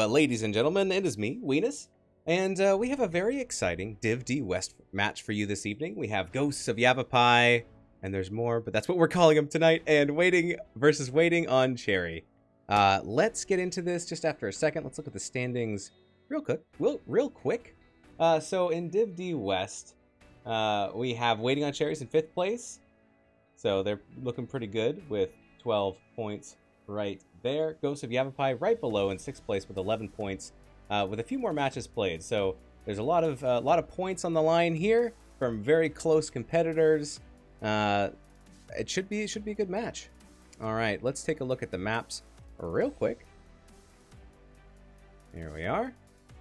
ladies and gentlemen, it is me, Weenus, and we have a very exciting Div D West match for you this evening. We have Ghosts of Yavapai, and there's more, but that's what we're calling them tonight, and Waiting versus Waiting on Cherry. Let's get into this just after a second. Let's look at the standings real quick. So in Div D West, we have Waiting on Cherries in 5th place, so they're looking pretty good with 12 points right there. Ghosts of Yavapai right below in 6th place with 11 points, with a few more matches played. So there's a lot of points on the line here from very close competitors. It should be a good match. All right, let's take a look at the maps real quick. Here we are.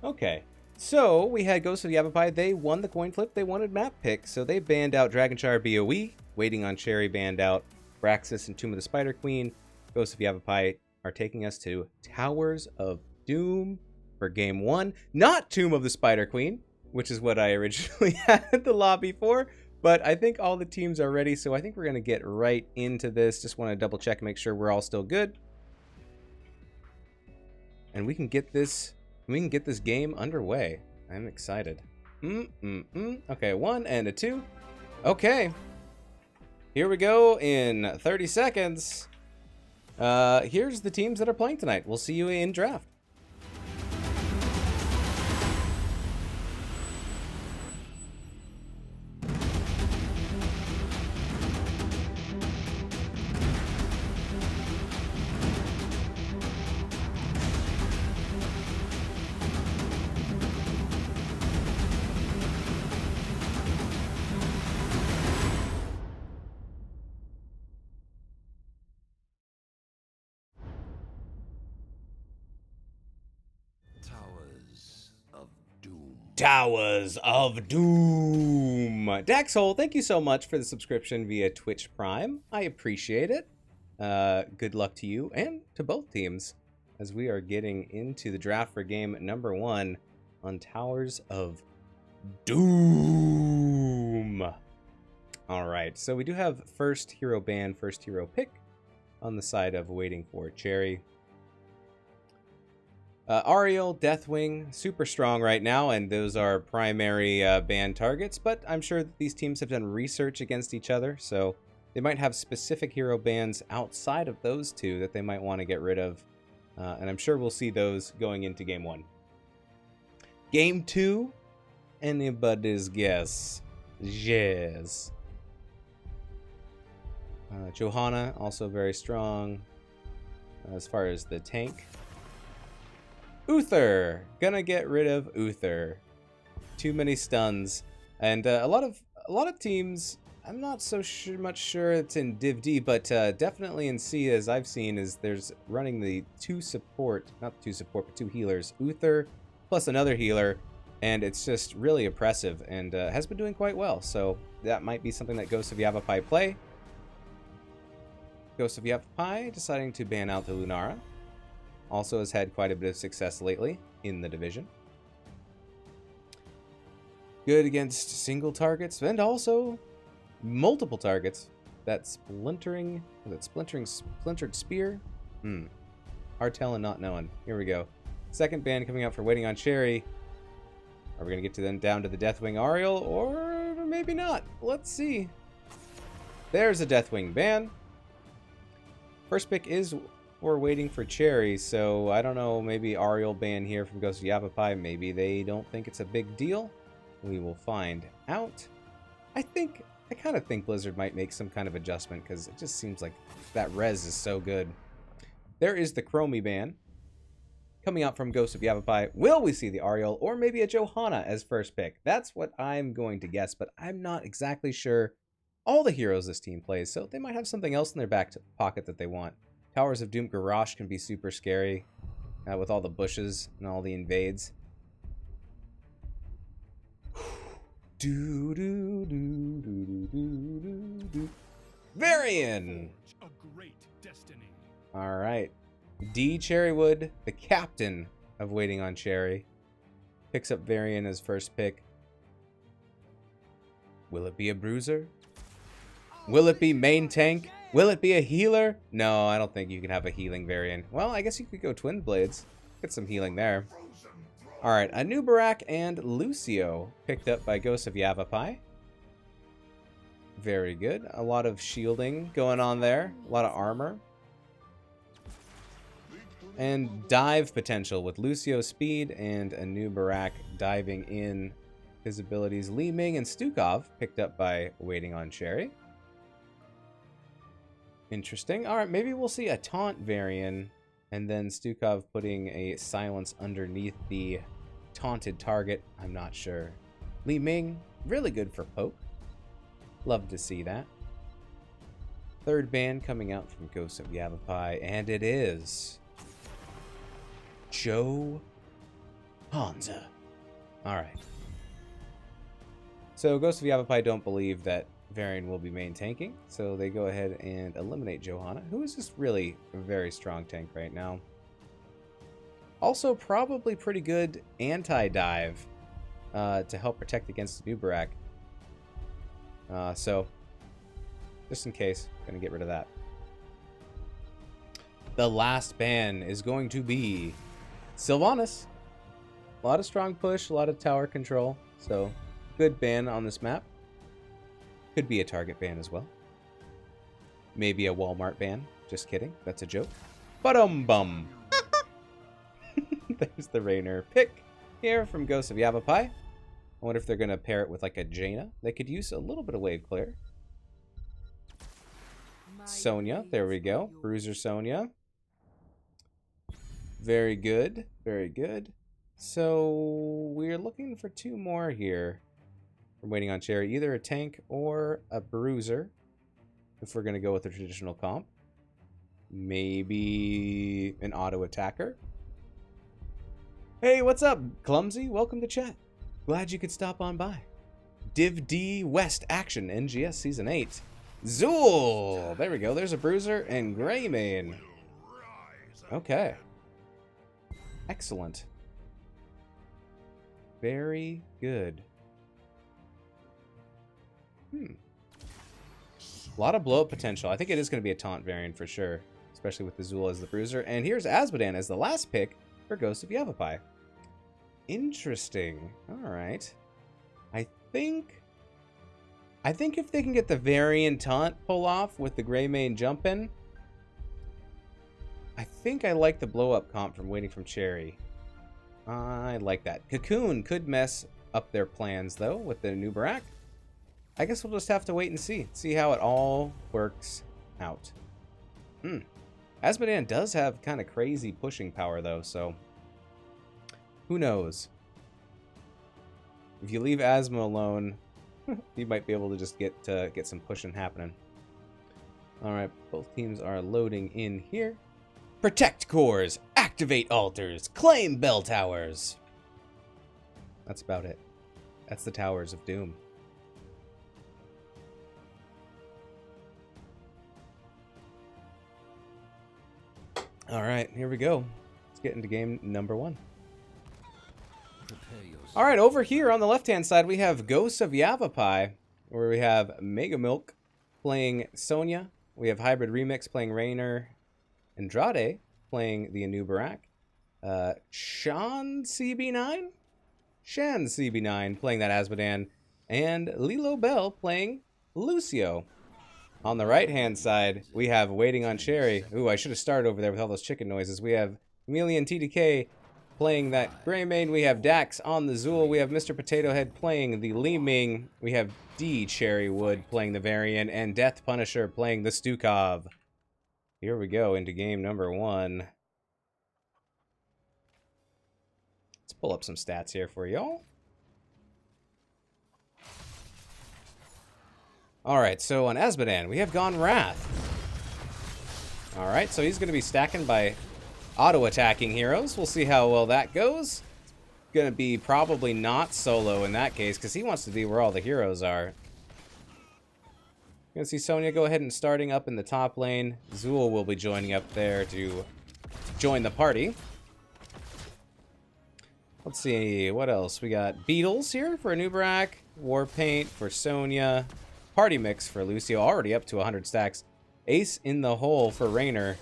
Okay, so we had Ghosts of Yavapai. They won the coin flip. They wanted map pick, so they banned out Dragonshire BOE. Waiting on Cherry banned out Braxis and Tomb of the Spider Queen. Ghosts of Yavapai are taking us to Towers of Doom for game 1. Not Tomb of the Spider Queen, which is what I originally had the lobby for. But I think all the teams are ready, so I think we're going to get right into this. Just want to double check and make sure we're all still good. And we can get this game underway. I'm excited. Okay, 1 and a 2. Okay. Here we go in 30 seconds. Here's the teams that are playing tonight. We'll see you in draft. Towers of Doom. Daxhole, thank you so much for the subscription via Twitch Prime. I appreciate it. Good luck to you and to both teams as we are getting into the draft for game number 1 on Towers of Doom. All right, so we do have first hero ban, first hero pick on the side of Waiting for Cherry. Ariel, Deathwing, super strong right now, and those are primary ban targets, but I'm sure that these teams have done research against each other, so they might have specific hero bans outside of those two that they might want to get rid of, and I'm sure we'll see those going into game 1. Game 2, anybody's guess. Yes. Johanna, also very strong as far as the tank. Uther, gonna get rid of Uther. Too many stuns, and a lot of teams. I'm not so much sure it's in Div D, but definitely in C, as I've seen, is there's running the two healers, Uther plus another healer, and it's just really oppressive and has been doing quite well. So that might be something that Ghosts of Yavapai play. Ghosts of Yavapai deciding to ban out the Lunara. Also has had quite a bit of success lately in the division. Good against single targets and also multiple targets. That splintered spear? Hard telling, not knowing. Here we go. Second ban coming out for Waiting on Cherry. Are we going to get to them down to the Deathwing Ariel, or maybe not? Let's see. There's a Deathwing ban. First pick is we're Waiting for Cherry, so I don't know, maybe Ariel ban here from Ghosts of Yavapai. Maybe they don't think it's a big deal. We will find out. I kind of think Blizzard might make some kind of adjustment because it just seems like that res is so good. There is the Chromie ban coming out from Ghosts of Yavapai. Will we see the Ariel or maybe a Johanna as first pick? That's what I'm going to guess, but I'm not exactly sure all the heroes this team plays, so they might have something else in their back pocket that they want. Towers of Doom Garrosh can be super scary with all the bushes and all the invades. Varian! Alright. D. Cherrywood, the captain of Waiting on Cherry, picks up Varian as first pick. Will it be a bruiser? Will it be main tank? Will it be a healer? No, I don't think you can have a healing variant. Well, I guess you could go Twin Blades. Get some healing there. Alright, Anubarak and Lucio picked up by GhostsOfYavapai. Very good. A lot of shielding going on there. A lot of armor. And dive potential with Lucio speed and Anubarak diving in his abilities. Li Ming and Stukov picked up by waiting on Cherry. Interesting. Alright, maybe we'll see a taunt variant and then Stukov putting a silence underneath the taunted target. I'm not sure. Li Ming, really good for poke. Love to see that. Third ban coming out from GhostsOfYavapai, and it is Joe Hansa. Alright. So GhostsOfYavapai don't believe that Varian will be main tanking, so they go ahead and eliminate Johanna, who is just really a very strong tank right now. Also probably pretty good anti-dive to help protect against Anubarak. So, just in case, gonna get rid of that. The last ban is going to be Sylvanas. A lot of strong push, a lot of tower control, so good ban on this map. Could be a target ban as well. Maybe a Walmart ban. Just kidding. That's a joke. Ba-dum-bum. There's the Raynor pick here from GhostsOfYavapai. I wonder if they're going to pair it with like a Jaina. They could use a little bit of wave clear. Sonya. There we go. Bruiser Sonya. Very good. Very good. So we're looking for two more here. I'm waiting on Cherry, either a tank or a bruiser, if we're going to go with the traditional comp. Maybe an auto attacker. Hey, what's up, Clumsy? Welcome to chat. Glad you could stop on by. Div D West Action, NGS Season 8. Zool! There we go. There's a bruiser and Greymane. Okay. Excellent. Very good. A lot of blow-up potential. I think it is going to be a taunt variant for sure, especially with the Zool as the bruiser. And here's Azmodan as the last pick for GhostsOfYavapai. Interesting. All right. I think if they can get the variant taunt pull off with the Greymane jump in, I think I like the blow-up comp from Waiting from Cherry. I like that. Cocoon could mess up their plans though with the Anubarak. I guess we'll just have to wait and see how it all works out. Azmodan does have kind of crazy pushing power though, so who knows? If you leave Asmo alone, you might be able to just get some pushing happening. All right, both teams are loading in here. Protect cores, activate altars, claim bell towers. That's about it. That's the Towers of Doom. All right, here we go. Let's get into game number 1. All right, over here on the left-hand side, we have GhostsOfYavapai, where we have Mega Milk playing Sonya. We have Hybrid Remix playing Raynor. Andrade playing the Anubarak. Shan CB9 playing that Azmodan. And Lilo Bell playing Lucio. On the right-hand side, we have Waiting on Cherry. Ooh, I should have started over there with all those chicken noises. We have Chameleon TDK playing that Greymane. We have Dax on the Zool. We have Mr. Potato Head playing the Li Ming. We have D Cherrywood playing the Varian. And Death Punisher playing the Stukov. Here we go into game number 1. Let's pull up some stats here for y'all. Alright, so on Azmodan, we have Gone Wrath. Alright, so he's going to be stacking by auto-attacking heroes. We'll see how well that goes. It's going to be probably not solo in that case, because he wants to be where all the heroes are. You're going to see Sonya go ahead and starting up in the top lane. Zool will be joining up there to join the party. Let's see, what else? We got Beetles here for Anubarak, Warpaint for Sonya, Party Mix for Lucio, already up to 100 stacks. Ace in the hole for Raynor.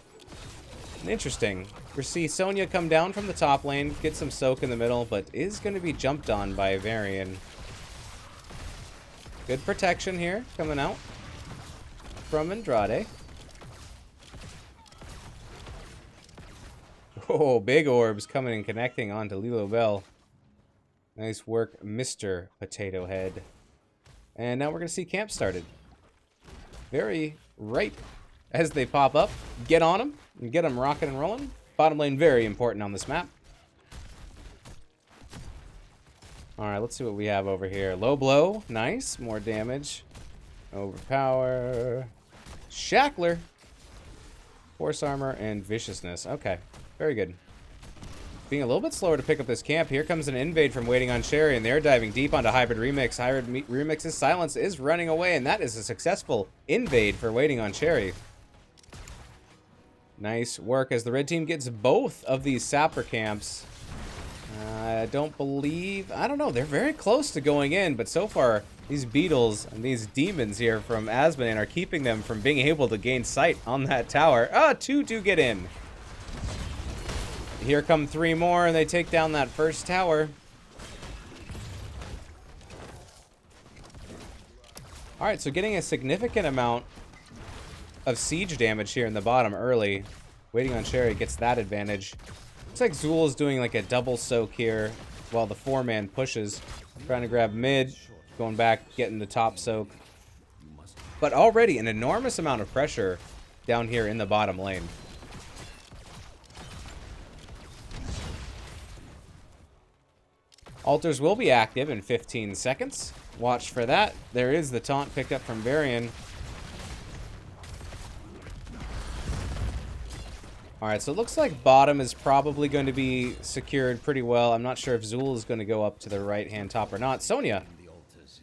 Interesting. We see Sonya come down from the top lane, get some soak in the middle, but is going to be jumped on by Varian. Good protection here coming out from Andrade. Oh, big orbs coming and connecting onto Lilo Bell. Nice work, Mr. Potato Head. And now we're going to see camp started. Very right as they pop up. Get on them and get them rocking and rolling. Bottom lane, very important on this map. Alright, let's see what we have over here. Low blow. Nice. More damage. Overpower. Shackler. Force armor and viciousness. Okay. Very good. Being a little bit slower to pick up this camp. Here comes an invade from Waiting on Cherry, and they're diving deep onto Hybrid Remix. Hybrid Remix's silence is running away, and that is a successful invade for Waiting on Cherry. Nice work as the red team gets both of these sapper camps. I don't know, they're very close to going in, but so far, these beetles and these demons here from Asmodan are keeping them from being able to gain sight on that tower. Two do get in. Here come three more, and they take down that first tower. Alright, so getting a significant amount of siege damage here in the bottom early. Waiting on Cherry gets that advantage. Looks like Zool is doing like a double soak here while the 4-man pushes. Trying to grab mid, going back, getting the top soak. But already an enormous amount of pressure down here in the bottom lane. Altars will be active in 15 seconds. Watch for that. There is the taunt picked up from Varian. Alright, so it looks like bottom is probably going to be secured pretty well. I'm not sure if Zool is going to go up to the right-hand top or not. Sonya,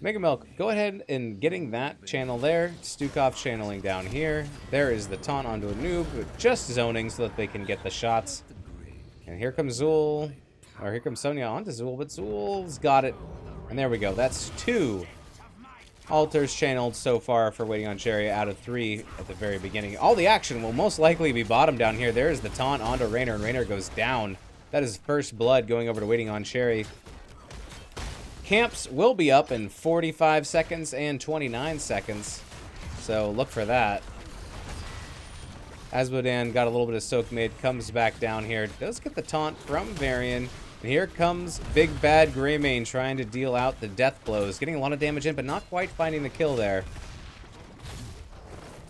Mega Milk, go ahead and getting that channel there. Stukov channeling down here. There is the taunt onto a noob, just zoning so that they can get the shots. And here comes Zool. Or here comes Sonya onto Zool, but Zool's got it. And there we go. That's 2 altars channeled so far for Waiting on Cherry out of 3 at the very beginning. All the action will most likely be bottom down here. There's the taunt onto Raynor, and Raynor goes down. That is first blood going over to Waiting on Cherry. Camps will be up in 45 seconds and 29 seconds. So look for that. Asmodan got a little bit of soak mid, comes back down here. Does get the taunt from Varian. And here comes Big Bad Greymane trying to deal out the death blows. Getting a lot of damage in, but not quite finding the kill there.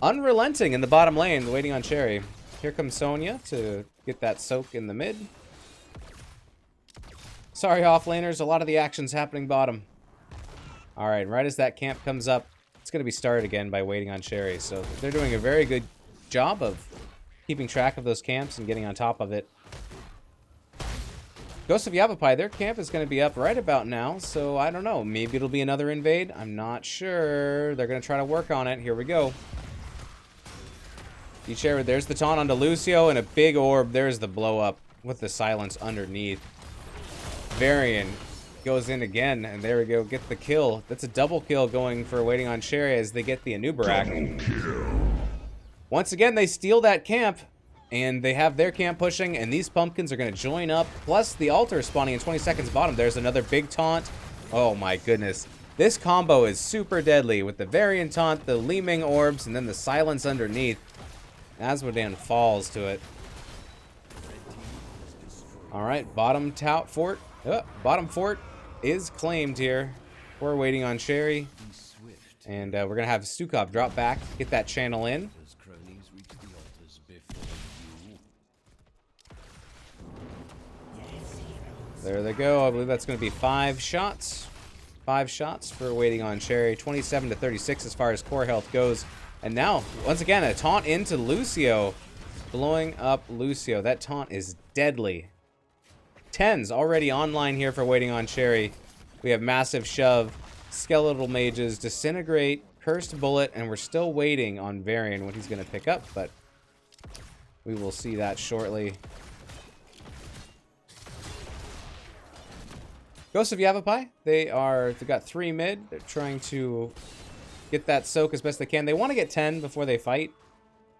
Unrelenting in the bottom lane, Waiting on Cherry. Here comes Sonya to get that soak in the mid. Sorry, offlaners, a lot of the action's happening bottom. Alright, right as that camp comes up, it's going to be started again by Waiting on Cherry. So they're doing a very good job of keeping track of those camps and getting on top of it. GhostsOfYavapai, their camp is going to be up right about now, so I don't know. Maybe it'll be another invade. I'm not sure. They're going to try to work on it. Here we go. There's the taunt onto Lucio, and a big orb. There's the blow up with the silence underneath. Varian goes in again, and there we go. Get the kill. That's a double kill going for Waiting on Cherry as they get the Anubarak. Once again, they steal that camp. And they have their camp pushing, and these pumpkins are going to join up. Plus, the altar is spawning in 20 seconds bottom. There's another big taunt. Oh my goodness. This combo is super deadly with the Varian taunt, the Li-Ming orbs, and then the silence underneath. Asmodan falls to it. Alright, bottom fort is claimed here. We're Waiting on Cherry. And we're going to have Stukov drop back, get that channel in. There they go. I believe that's going to be 5 shots. 5 shots for Waiting on Cherry. 27 to 36 as far as core health goes. And now, once again, a taunt into Lucio. Blowing up Lucio. That taunt is deadly. 10's already online here for Waiting on Cherry. We have Massive Shove, Skeletal Mages, Disintegrate, Cursed Bullet, and we're still waiting on Varian what he's going to pick up, but we will see that shortly. GhostsOfYavapai, they've got 3 mid. They're trying to get that soak as best they can. They want to get 10 before they fight.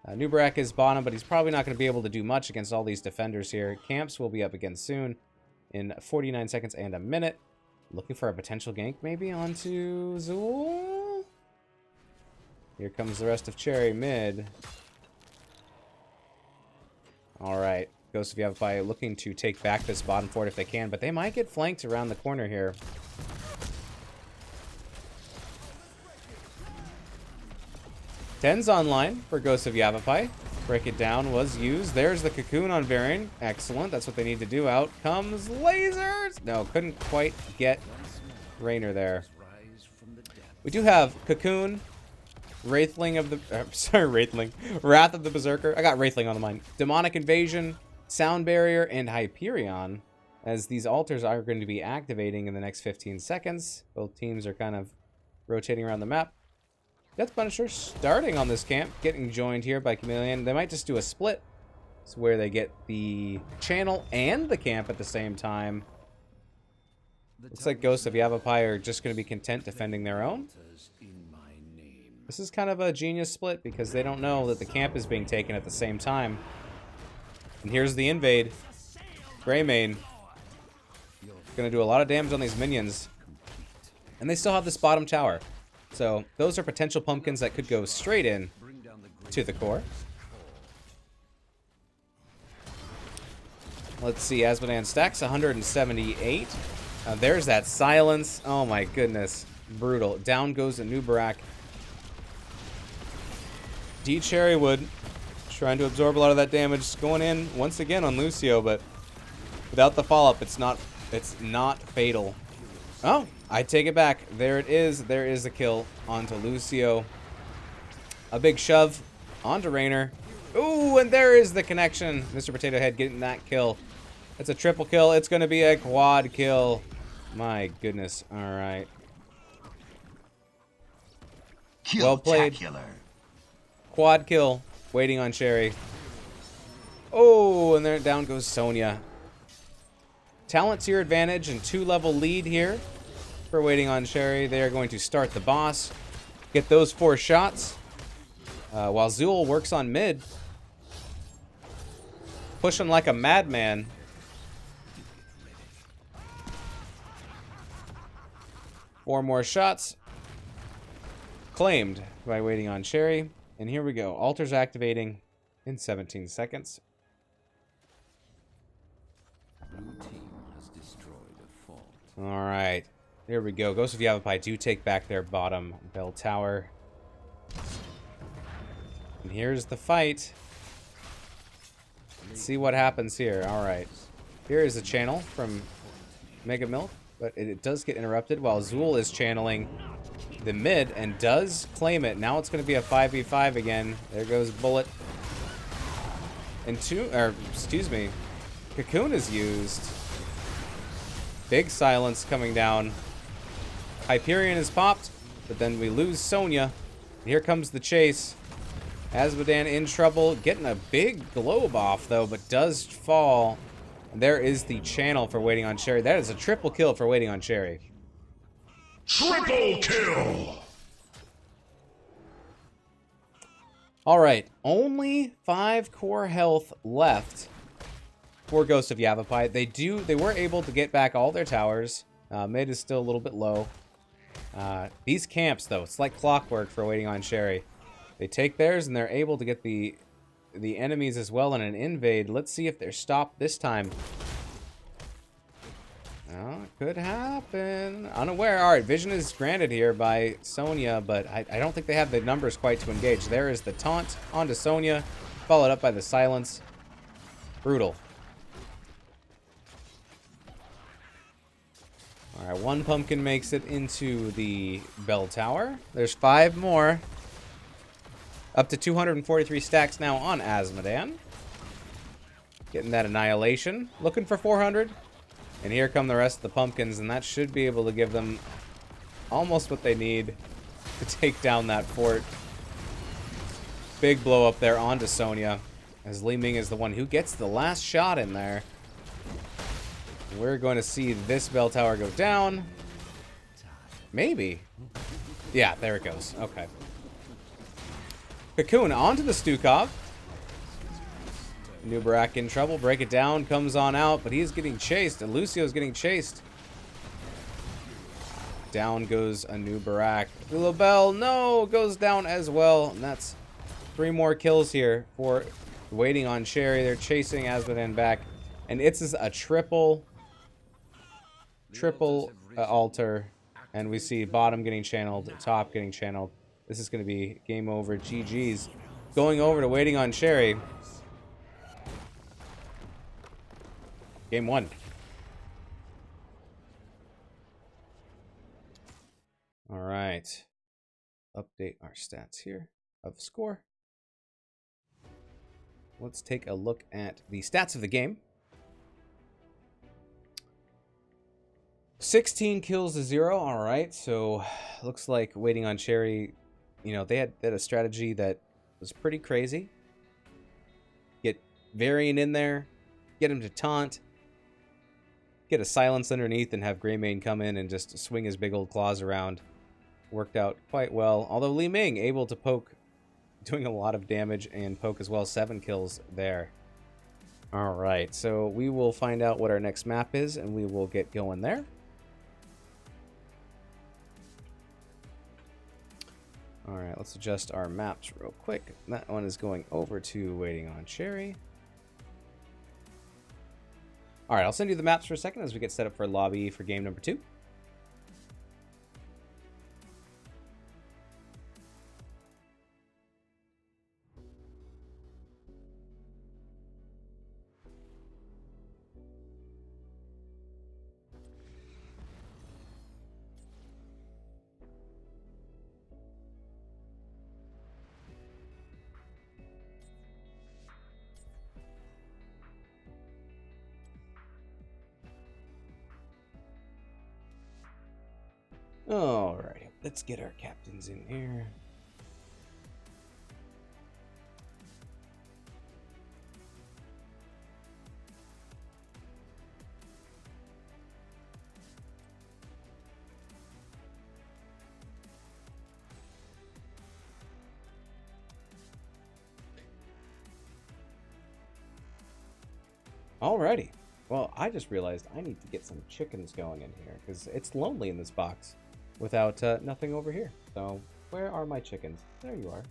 Nubarak is bottom, but he's probably not going to be able to do much against all these defenders here. Camps will be up again soon in 49 seconds and a minute. Looking for a potential gank maybe onto Zool. Here comes the rest of Cherry mid. Alright. GhostsOfYavapai looking to take back this bottom fort if they can, but they might get flanked around the corner here. Ten's online for GhostsOfYavapai. Break it down was used. There's the cocoon on Varian. Excellent. That's what they need to do. Out comes lasers. No, couldn't quite get Raynor there. We do have cocoon, Wraithling of the... Wraithling. Wrath of the Berserker. I got Wraithling on the mind. Demonic Invasion, Sound Barrier, and Hyperion, as these altars are going to be activating in the next 15 seconds. Both teams are kind of rotating around the map. Death Punisher starting on this camp, getting joined here by Chameleon. They might just do a split. It's where they get the channel and the camp at the same time. Looks like GhostsOfYavapai are just going to be content defending their own. This is kind of a genius split because they don't know that the camp is being taken at the same time. And here's the invade. Greymane. Going to do a lot of damage on these minions. And they still have this bottom tower. So those are potential pumpkins that could go straight in to the core. Let's see, Asmodan stacks 178. There's that silence. Oh my goodness. Brutal. Down goes the Nubarak. D Cherrywood trying to absorb a lot of that damage. Going in once again on Lucio, but without the follow-up, it's not fatal. Oh, I take it back. There it is. There is a kill onto Lucio. A big shove onto Raynor. Ooh, and there is the connection. Mr. Potato Head getting that kill. It's a triple kill. It's going to be a quad kill. My goodness. All right. Well played. Quad kill. Waiting on Cherry. Oh, and there down goes Sonya. Talent to your advantage and 2-level lead here for Waiting on Cherry. They are going to start the boss. Get those 4 shots. While Zool works on mid. Pushing like a madman. Four more shots. Claimed by Waiting on Cherry. And here we go. Altars activating in 17 seconds. Alright. Here we go. GhostsOfYavapai do take back their bottom bell tower. And here's the fight. Let's see what happens here. Alright. Here is a channel from Mega Milk, but it does get interrupted while Zool is channeling the mid and does claim it. Now it's going to be a 5v5 again. There goes Bullet. And Cocoon is used. Big silence coming down. Hyperion is popped, but then we lose Sonya. Here comes the chase. Asmodan in trouble, getting a big globe off though, but does fall. And there is the channel for Waiting on Cherry. That is a triple kill for Waiting on Cherry. Triple kill! Alright, only 5 core health left for GhostsOfYavapai. They were able to get back all their towers. Mid is still a little bit low. These camps, though, it's like clockwork for Waiting on Cherry. They take theirs, and they're able to get the enemies as well in an invade. Let's see if they're stopped this time. Oh, it could happen. Unaware. All right, vision is granted here by Sonya, but I don't think they have the numbers quite to engage. There is the taunt onto Sonya, followed up by the silence. Brutal. All right, 1 pumpkin makes it into the bell tower. There's 5 more. Up to 243 stacks now on Asmodan. Getting that annihilation. Looking for 400. And here come the rest of the pumpkins, and that should be able to give them almost what they need to take down that fort. Big blow up there onto Sonya, as Li Ming is the one who gets the last shot in there. We're going to see this bell tower go down. Maybe. Yeah, there it goes. Okay. Cocoon onto the Stukov. Nubarak in trouble. Break it down. Comes on out, but he's getting chased. And Lucio's getting chased. Down goes a Nubarak. Lobel, no, goes down as well. And that's 3 more kills here for Waiting on Sherry. They're chasing Asmodan back. And it's a triple altar. And we see bottom getting channeled, top getting channeled. This is going to be game over. GG's. Going over to Waiting on Sherry. Game 1. All right. Update our stats here of score. Let's take a look at the stats of the game. 16 kills to 0. All right. So looks like Waiting on Sherry, you know, they had a strategy that was pretty crazy. Get Varian in there, get him to taunt, get a silence underneath, and have Greymane come in and just swing his big old claws around. Worked out quite well. Although Li Ming able to poke, doing a lot of damage and poke as well. 7 kills there. All right, so we will find out what our next map is, and we will get going there. All right, let's adjust our maps real quick. That one is going over to Waiting on Sherry. All right, I'll send you the maps for a second as we get set up for lobby for game number 2. Alright, let's get our captains in here. Alrighty. Well, I just realized I need to get some chickens going in here because it's lonely in this box without nothing over here. So, where are my chickens? There you are.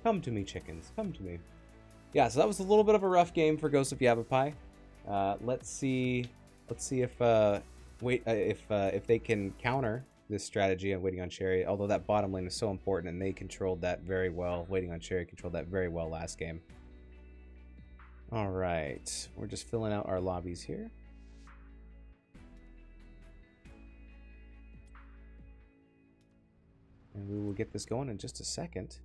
Come to me, chickens. Come to me. Yeah, so that was a little bit of a rough game for Ghosts of Yavapai. Let's see if if they can counter this strategy of Waiting on Sherry. Although that bottom lane is so important, and they controlled that very well. Waiting on Sherry controlled that very well last game. All right, we're just filling out our lobbies here. And we will get this going in just a second.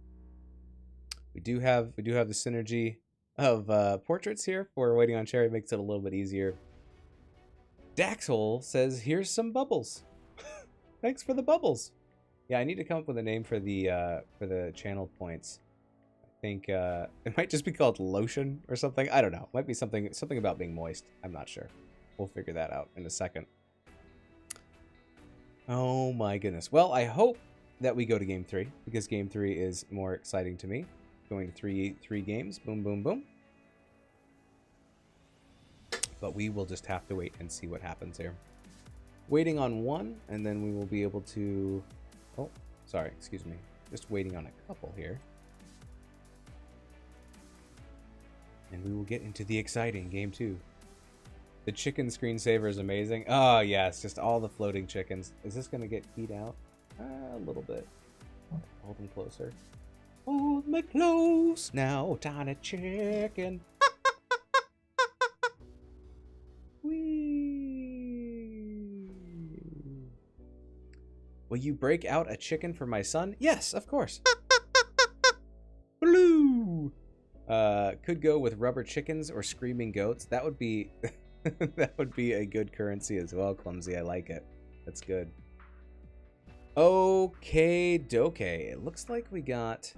We do have the synergy of portraits here for Waiting on Sherry. Makes it a little bit easier. Daxhole says, "Here's some bubbles." Thanks for the bubbles. Yeah, I need to come up with a name for the channel points. I think it might just be called lotion or something. I don't know. Might be something about being moist. I'm not sure. We'll figure that out in a second. Oh my goodness. Well, I hope that we go to game 3 because game 3 is more exciting to me. Going to three games. Boom, boom, boom. But we will just have to wait and see what happens here. Waiting on 1, and then we will be able to... Oh, sorry. Excuse me. Just waiting on a couple here. And we will get into the exciting game 2. The chicken screensaver is amazing. Oh, yes, just all the floating chickens. Is this going to get keyed out? A little bit. Hold them closer. Hold me close now, tiny chicken. Whee! Will you break out a chicken for my son? Yes, of course. Blue! Could go with rubber chickens or screaming goats. That would be that would be a good currency as well, Clumsy. I like it. That's good. Okay, doke. It looks like we got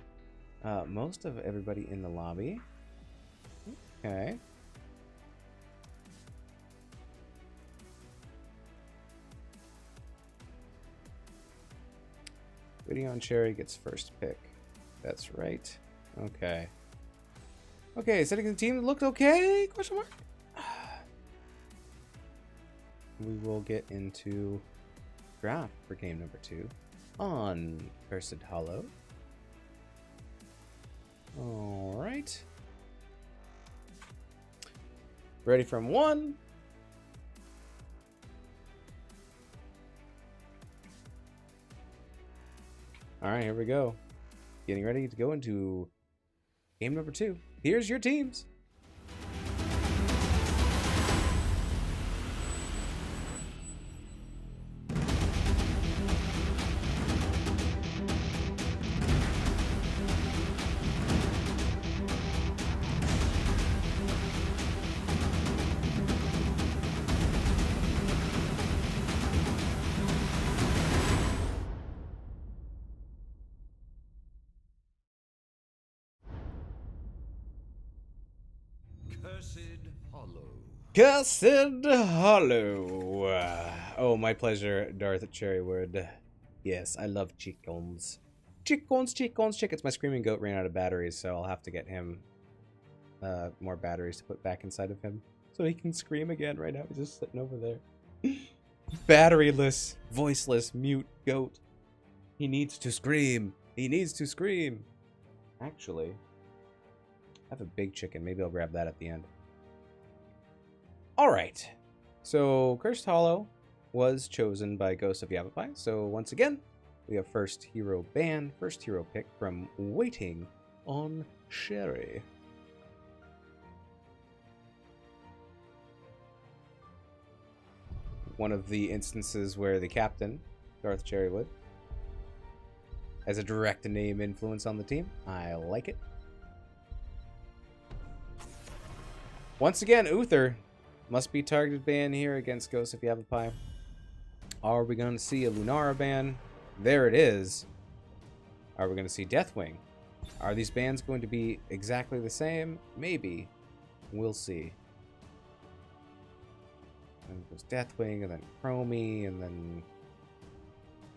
most of everybody in the lobby. Okay. Waiting on Cherry gets first pick. That's right. Okay. Okay, setting the team looked okay? Question mark? We will get into draft for game number 2 on Cursed Hollow. Alright. Ready from 1. Alright, here we go. Getting ready to go into game number 2. Here's your teams. Cursed Hollow. Cursed Hollow. Oh, my pleasure, Darth Cherrywood. Yes, I love chickens. Chickens, chickens, chickens. My screaming goat ran out of batteries, so I'll have to get him more batteries to put back inside of him so he can scream again. Right now, he's just sitting over there. Batteryless, voiceless, mute goat. He needs to scream. He needs to scream. Actually, I have a big chicken. Maybe I'll grab that at the end. Alright. So, Cursed Hollow was chosen by Ghosts of Yavapai. So, once again, we have first hero ban, first hero pick from Waiting on Sherry. One of the instances where the captain, Darth Cherrywood, has a direct name influence on the team. I like it. Once again, Uther must be targeted ban here against Ghosts of Yavapai. Are we going to see a Lunara ban? There it is. Are we going to see Deathwing? Are these bans going to be exactly the same? Maybe. We'll see. And there's Deathwing, and then Chromie, and then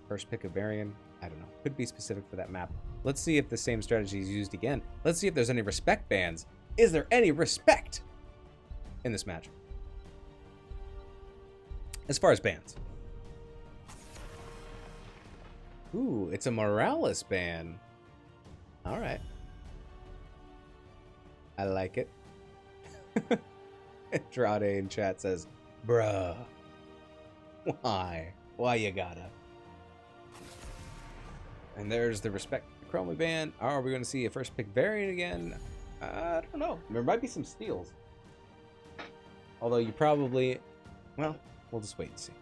first pick of Varian. I don't know. Could be specific for that map. Let's see if the same strategy is used again. Let's see if there's any respect bans. Is there any respect in this match? As far as bans. Ooh, it's a Morales ban. Alright. I like it. Andrade in chat says, bruh. Why? Why you gotta? And there's the respect Chromie ban. Are we going to see a first pick variant again? I don't know. There might be some steals. Although you probably... Well, we'll just wait and see.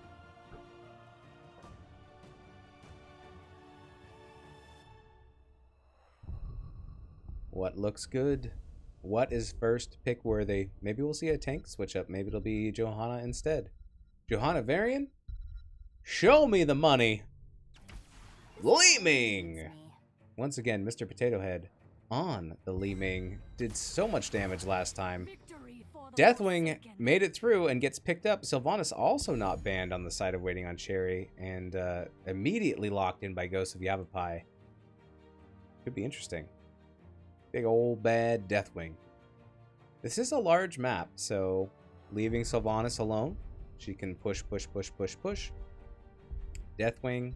What looks good? What is first pick worthy? Maybe we'll see a tank switch up. Maybe it'll be Johanna instead. Johanna Varian? Show me the money! Leeming! Once again, Mr. Potato Head on the Leeming. Did so much damage last time. Deathwing made it through and gets picked up. Sylvanas also not banned on the side of Waiting on Cherry and immediately locked in by Ghosts of Yavapai. Could be interesting. Big old bad Deathwing. This is a large map, so leaving Sylvanas alone, she can push, push, push, push, push. Deathwing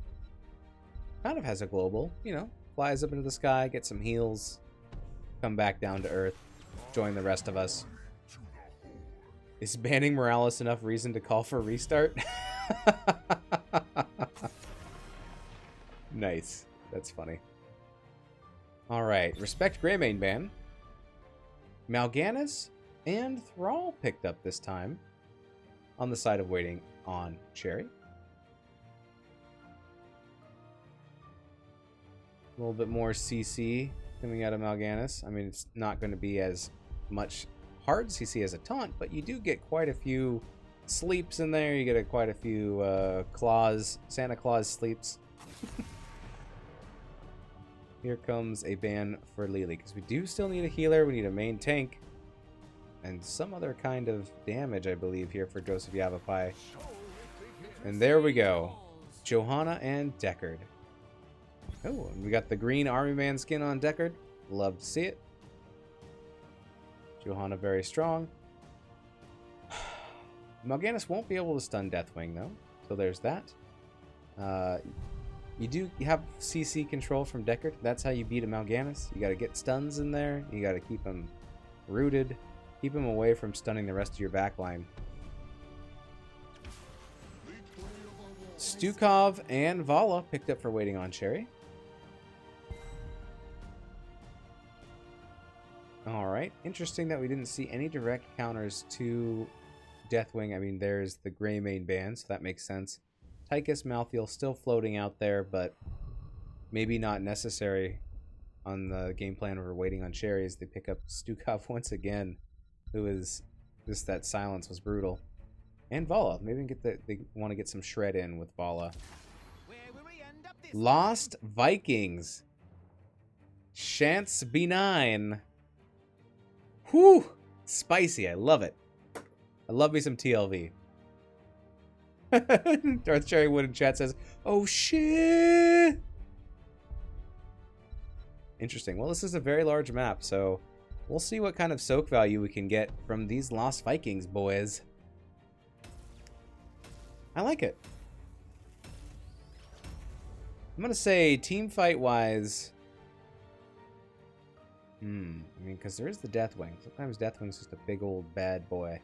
kind of has a global, you know, flies up into the sky, get some heals, come back down to earth, join the rest of us. Is banning Morales enough reason to call for a restart? Nice. That's funny. Alright, respect Greymane ban. Mal'Ganis and Thrall picked up this time on the side of Waiting on Cherry. A little bit more CC coming out of Mal'Ganis. I mean, it's not going to be as much hard CC as a taunt, but you do get quite a few sleeps in there. You get quite a few claws, Santa Claus sleeps. Here comes a ban for Lily, because we do still need a healer. We need a main tank and some other kind of damage, I believe, here for Ghosts of Yavapai. And there we go. Johanna and Deckard. Oh, and we got the green army man skin on Deckard. Love to see it. Johanna very strong. Mal'Ganis won't be able to stun Deathwing, though. So there's that. You have CC control from Deckard. That's how you beat a Mal'Ganis. You got to get stuns in there. You got to keep him rooted. Keep him away from stunning the rest of your backline. Stukov and Vala picked up for waiting on Cherry. Alright. Interesting that we didn't see any direct counters to Deathwing. I mean, there's the Greymane band, so that makes sense. Tychus Malthael still floating out there, but maybe not necessary on the game plan we're waiting on Cherry as they pick up Stukov once again, who is just that silence was brutal. And Vala. Maybe they want to get some shred in with Vala. Lost Vikings. Chance B9. Whew! Spicy. I love it. I love me some TLV. Darth Cherrywood in chat says, "Oh shit!" Interesting. Well, this is a very large map, so we'll see what kind of soak value we can get from these Lost Vikings, boys. I like it. I'm gonna say team fight wise. I mean, because there is the Deathwing. Sometimes Deathwing's just a big old bad boy.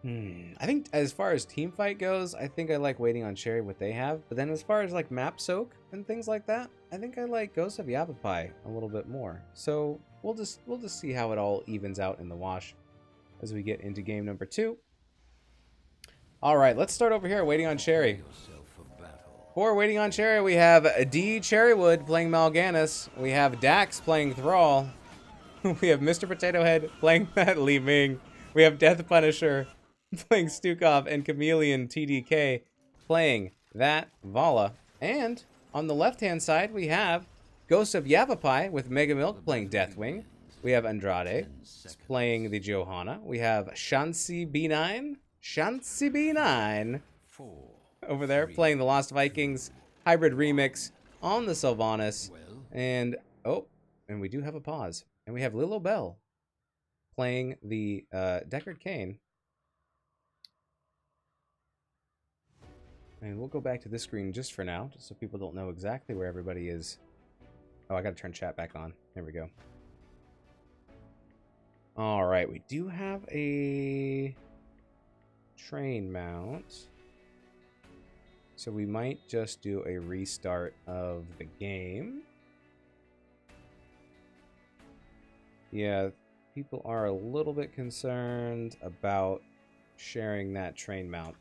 I think as far as team fight goes, I think I like waiting on Cherry what they have. But then as far as like map soak and things like that, I think I like GhostsOfYavapai a little bit more. So we'll just see how it all evens out in the wash as we get into game number 2. All right, let's start over here waiting on Cherry. For waiting on Cherry, we have D. Cherrywood playing Mal'Ganis. We have Dax playing Thrall. We have Mr. Potato Head playing that Li Ming. We have Death Punisher playing Stukov, and Chameleon TDK playing that Vala. And on the left-hand side, we have GhostsOfYavapai with Mega Milk playing Deathwing. We have Andrade playing the Johanna. We have Shansi B9 over there playing the Lost Vikings hybrid remix on the Sylvanas. And we do have a pause. And we have Lilo Bell playing the Deckard Cain. And we'll go back to this screen just for now, just so people don't know exactly where everybody is. Oh, I gotta turn chat back on. There we go. Alright, we do have a train mount. So we might just do a restart of the game. Yeah, people are a little bit concerned about sharing that train mount.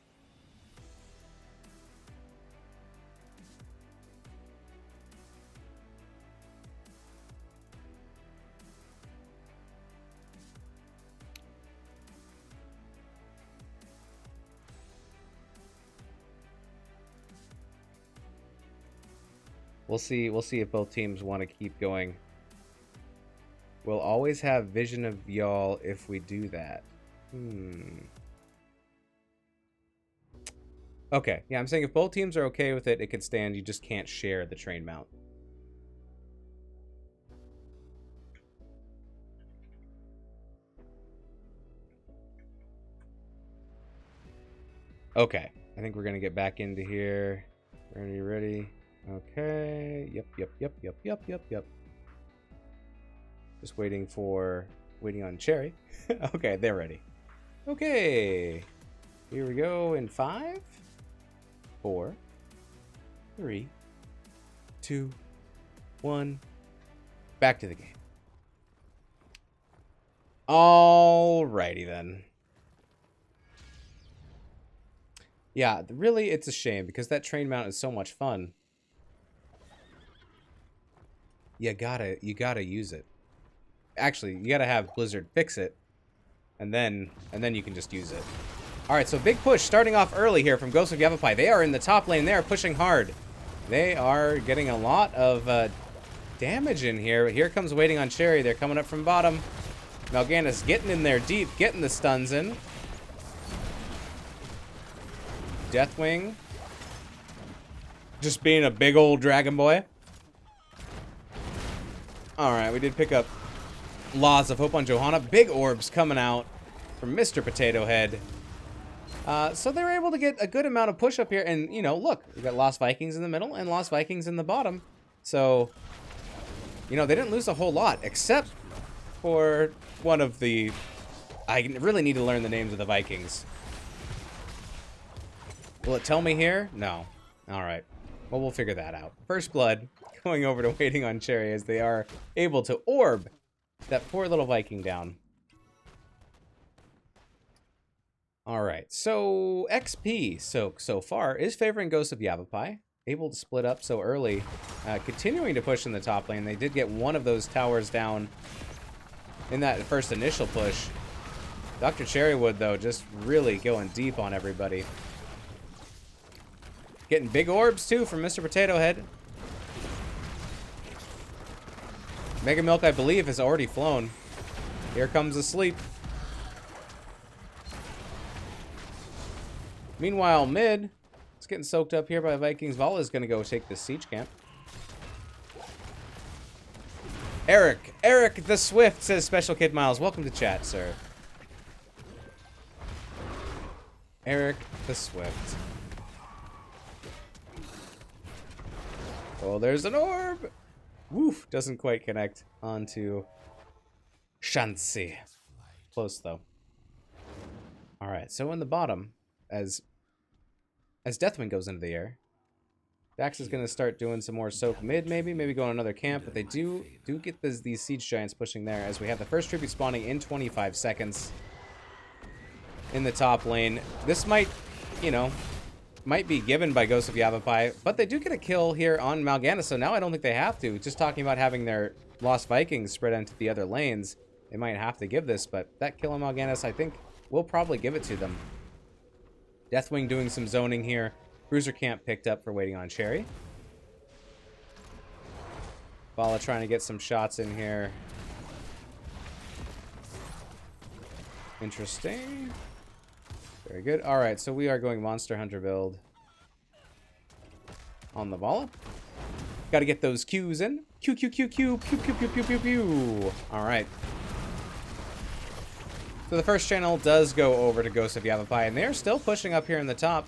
We'll see if both teams want to keep going. We'll always have vision of y'all if we do that. Okay, yeah, I'm saying if both teams are okay with it, it could stand. You just can't share the train mount. Okay, I think we're gonna get back into here. Ready? Okay. Yep. Just waiting on Cherry. Okay, they're ready. Okay. Here we go in 5, 4, 3, 2, 1. Back to the game. Alrighty then. Yeah, really, it's a shame because that train mount is so much fun. You gotta use it. Actually, you gotta have Blizzard fix it, and then you can just use it. All right, so big push starting off early here from GhostsOfYavapai. They are in the top lane. They are pushing hard. They are getting a lot of damage in here. Here comes waiting on Cherry. They're coming up from bottom. Mal'Ganis getting in there deep, getting the stuns in. Deathwing just being a big old dragon boy. Alright, we did pick up Laws of Hope on Johanna. Big orbs coming out from Mr. Potato Head. So they were able to get a good amount of push up here. And, you know, look, we got Lost Vikings in the middle and Lost Vikings in the bottom. So, you know, they didn't lose a whole lot, except for one of the... I really need to learn the names of the Vikings. Will it tell me here? No. Alright. Well, we'll figure that out. First Blood going over to Waiting on Cherry as they are able to orb that poor little Viking down. Alright, so XP so far is favoring Ghosts of Yavapai. Able to split up so early. Continuing to push in the top lane. They did get one of those towers down in that first initial push. Dr. Cherrywood, though, just really going deep on everybody. Getting big orbs, too, from Mr. Potato Head. Mega Milk, I believe, has already flown. Here comes the sleep. Meanwhile, mid, it's getting soaked up here by Vikings. Vala is going to go take this siege camp. Eric the Swift says, Special Kid Miles, welcome to chat, sir. Eric the Swift. Oh, there's an orb. Woof, doesn't quite connect onto Shanxi. Close, though. All right, so in the bottom, as Deathwing goes into the air, Dax is going to start doing some more soak mid, maybe go on another camp, but they do get these Siege Giants pushing there, as we have the first tribute spawning in 25 seconds in the top lane. This might, you know, might be given by Ghosts of Yavapai, but they do get a kill here on Mal'Ganis, so now I don't think they have to. Just talking about having their Lost Vikings spread into the other lanes, they might have to give this, but that kill on Mal'Ganis, I think, will probably give it to them. Deathwing doing some zoning here. Bruiser Camp picked up for Waiting on Cherry. Vala trying to get some shots in here. Interesting. Very good. Alright, so we are going Monster Hunter build on the Vala. Gotta get those Qs in. Q, Q, Q, Q, Q, Q, Q, Q, Q, Q. Alright. So the first channel does go over to Ghosts of Yavapai, and they're still pushing up here in the top.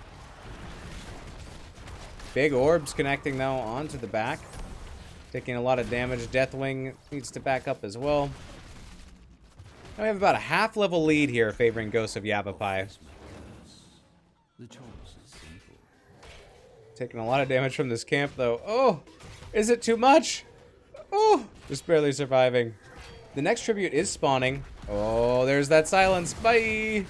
Big orbs connecting, though, onto the back. Taking a lot of damage. Deathwing needs to back up as well. Now we have about a half-level lead here favoring Ghosts of Yavapai. Taking a lot of damage from this camp, though. Oh! Is it too much? Oh! Just barely surviving. The next tribute is spawning. Oh, there's that silence. Bye!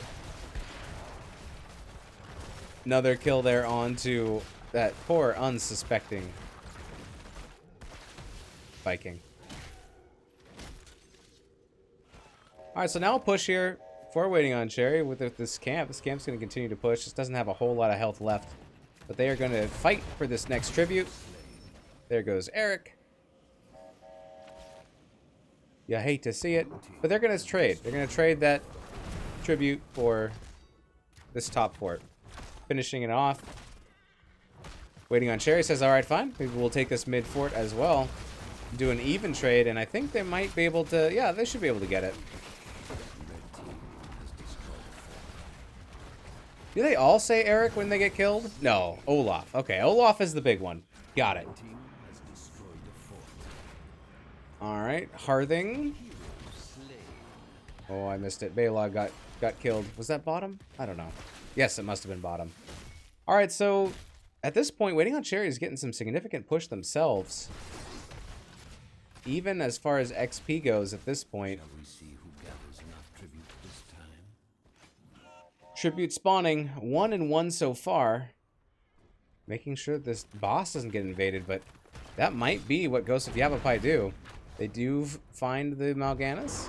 Another kill there onto that poor, unsuspecting Viking. Alright, so now I'll push here for Waiting on Cherry with this camp. This camp's going to continue to push. Just doesn't have a whole lot of health left. But they are going to fight for this next tribute. There goes Eric. You hate to see it, but they're going to trade. They're going to trade that tribute for this top fort. Finishing it off. Waiting on Cherry says, alright, fine. Maybe we'll take this mid fort as well. Do an even trade, and I think they might be able to... Yeah, they should be able to get it. Do they all say Eric when they get killed? No, Olaf. Okay, Olaf is the big one. Got it. Alright, Harthing. Oh, I missed it. Balog got killed. Was that bottom? I don't know. Yes, it must have been bottom. Alright, so at this point, Waiting on Cherry is getting some significant push themselves. Even as far as XP goes at this point. Tribute spawning 1-1 so far. Making sure this boss doesn't get invaded, but that might be what Ghosts of Yavapai do. They do find the Mal'Ganis.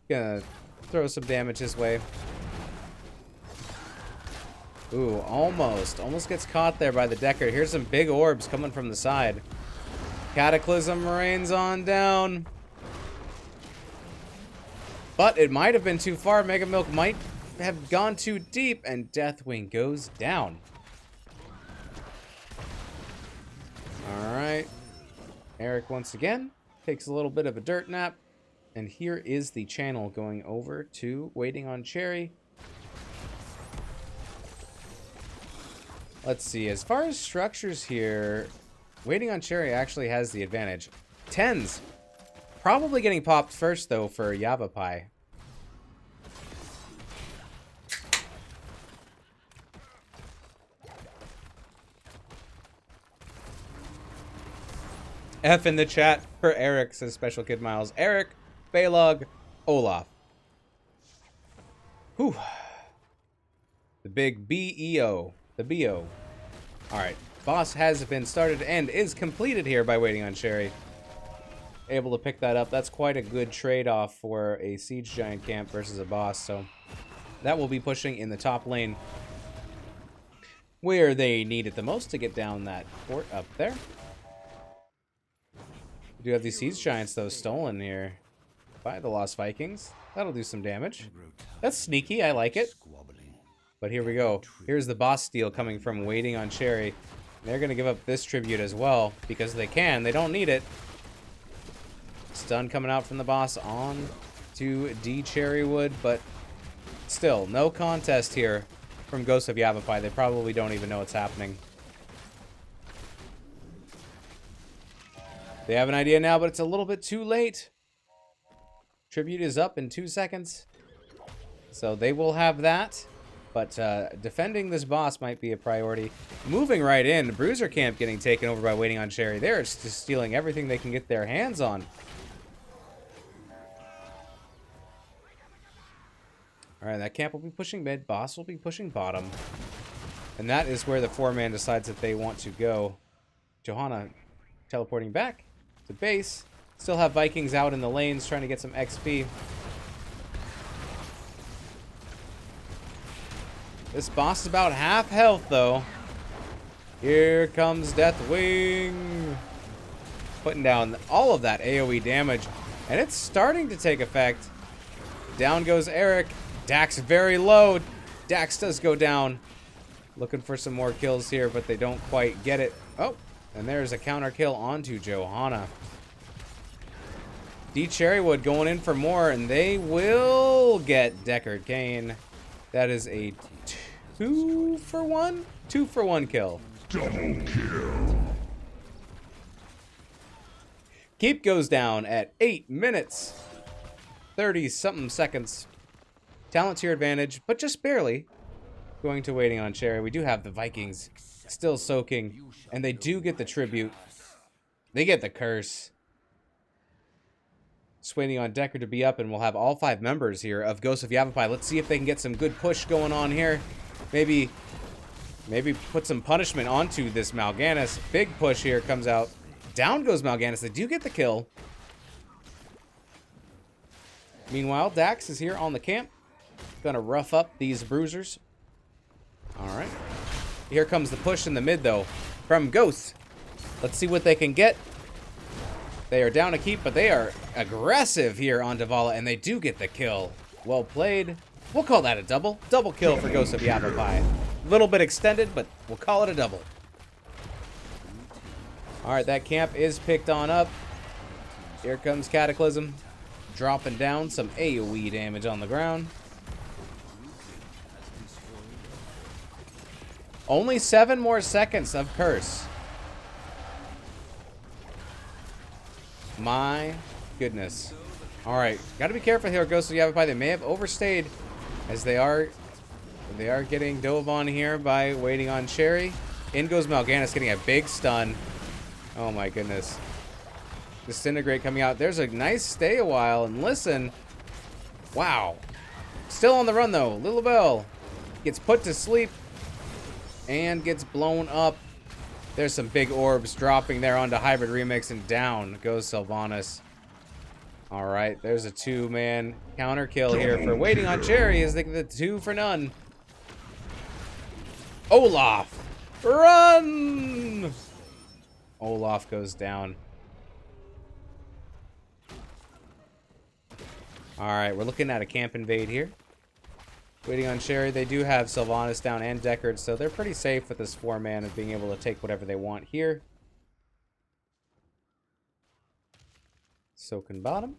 Gonna throw some damage his way. Ooh, almost. Almost gets caught there by the Decker. Here's some big orbs coming from the side. Cataclysm rains on down. But it might have been too far. Mega Milk might have gone too deep, and Deathwing goes down. Alright. Eric once again. Takes a little bit of a dirt nap. And here is the channel going over to Waiting on Cherry. Let's see. As far as structures here, Waiting on Cherry actually has the advantage. 10s. Probably getting popped first, though, for Yavapai. F in the chat for Eric, says Special Kid Miles. Eric, Baylog, Olaf. Whew. The big B-E-O. The B-O. Alright. Boss has been started and is completed here by Waiting on Cherry. Able to pick that up. That's quite a good trade-off for a Siege Giant camp versus a boss. So that will be pushing in the top lane where they need it the most to get down that fort up there. We do have these Siege Giants, though, stolen here by the Lost Vikings. That'll do some damage. That's sneaky. I like it. But here we go. Here's the boss steal coming from Waiting on Cherry. They're going to give up this tribute as well because they can. They don't need it. Stun coming out from the boss on to D Cherrywood, but still, no contest here from Ghosts of Yavapai. They probably don't even know what's happening. They have an idea now, but it's a little bit too late. Tribute is up in 2 seconds. So they will have that. But defending this boss might be a priority. Moving right in, Bruiser Camp getting taken over by Waiting on Cherry. They're just stealing everything they can get their hands on. Alright, that camp will be pushing mid. Boss will be pushing bottom. And that is where the 4-man decides that they want to go. Johanna teleporting back to base. Still have Vikings out in the lanes trying to get some XP. This boss is about half health, though. Here comes Deathwing. Putting down all of that AoE damage. And it's starting to take effect. Down goes Eric. Dax very low. Dax does go down. Looking for some more kills here, but they don't quite get it. Oh, and there's a counter kill onto Johanna. D Cherrywood going in for more, and they will get Deckard Cain. That is a 2-for-1? 2-for-1 kill. Double kill. Keep goes down at 8 minutes. 30-something seconds. Talent to your advantage, but just barely. Going to Waiting on Cherry. We do have the Vikings still soaking, and they do get the tribute. They get the curse. Just waiting on Deckard to be up, and we'll have all 5 members here of Ghosts of Yavapai. Let's see if they can get some good push going on here. Maybe put some punishment onto this Mal'Ganis. Big push here comes out. Down goes Mal'Ganis. They do get the kill. Meanwhile, Dax is here on the camp. Gonna rough up these bruisers. Alright. Here comes the push in the mid, though, from Ghost. Let's see what they can get. They are down a keep, but they are aggressive here on Davala, and they do get the kill. Well played. We'll call that a double. Double kill for Ghosts of Yavapai. A little bit extended, but we'll call it a double. Alright, that camp is picked on up. Here comes Cataclysm. Dropping down some AoE damage on the ground. Only 7 more seconds of curse. My goodness. Alright, gotta be careful here, Ghosts of Yavapai. They may have overstayed as they are getting dove on here by Waiting on Cherry. In goes Mal'Ganis getting a big stun. Oh my goodness. Disintegrate coming out. There's a nice stay a while and listen. Wow. Still on the run though. Little Bell gets put to sleep and gets blown up. There's some big orbs dropping there onto Hybrid Remix, and down goes Sylvanas. Alright, there's a 2-man counter kill here for Waiting on Cherry as they get the 2 for none. Olaf! Run! Olaf goes down. Alright, we're looking at a camp invade here. Waiting on Cherry, they do have Sylvanas down and Deckard, so they're pretty safe with this 4-man of being able to take whatever they want here. Soaking bottom.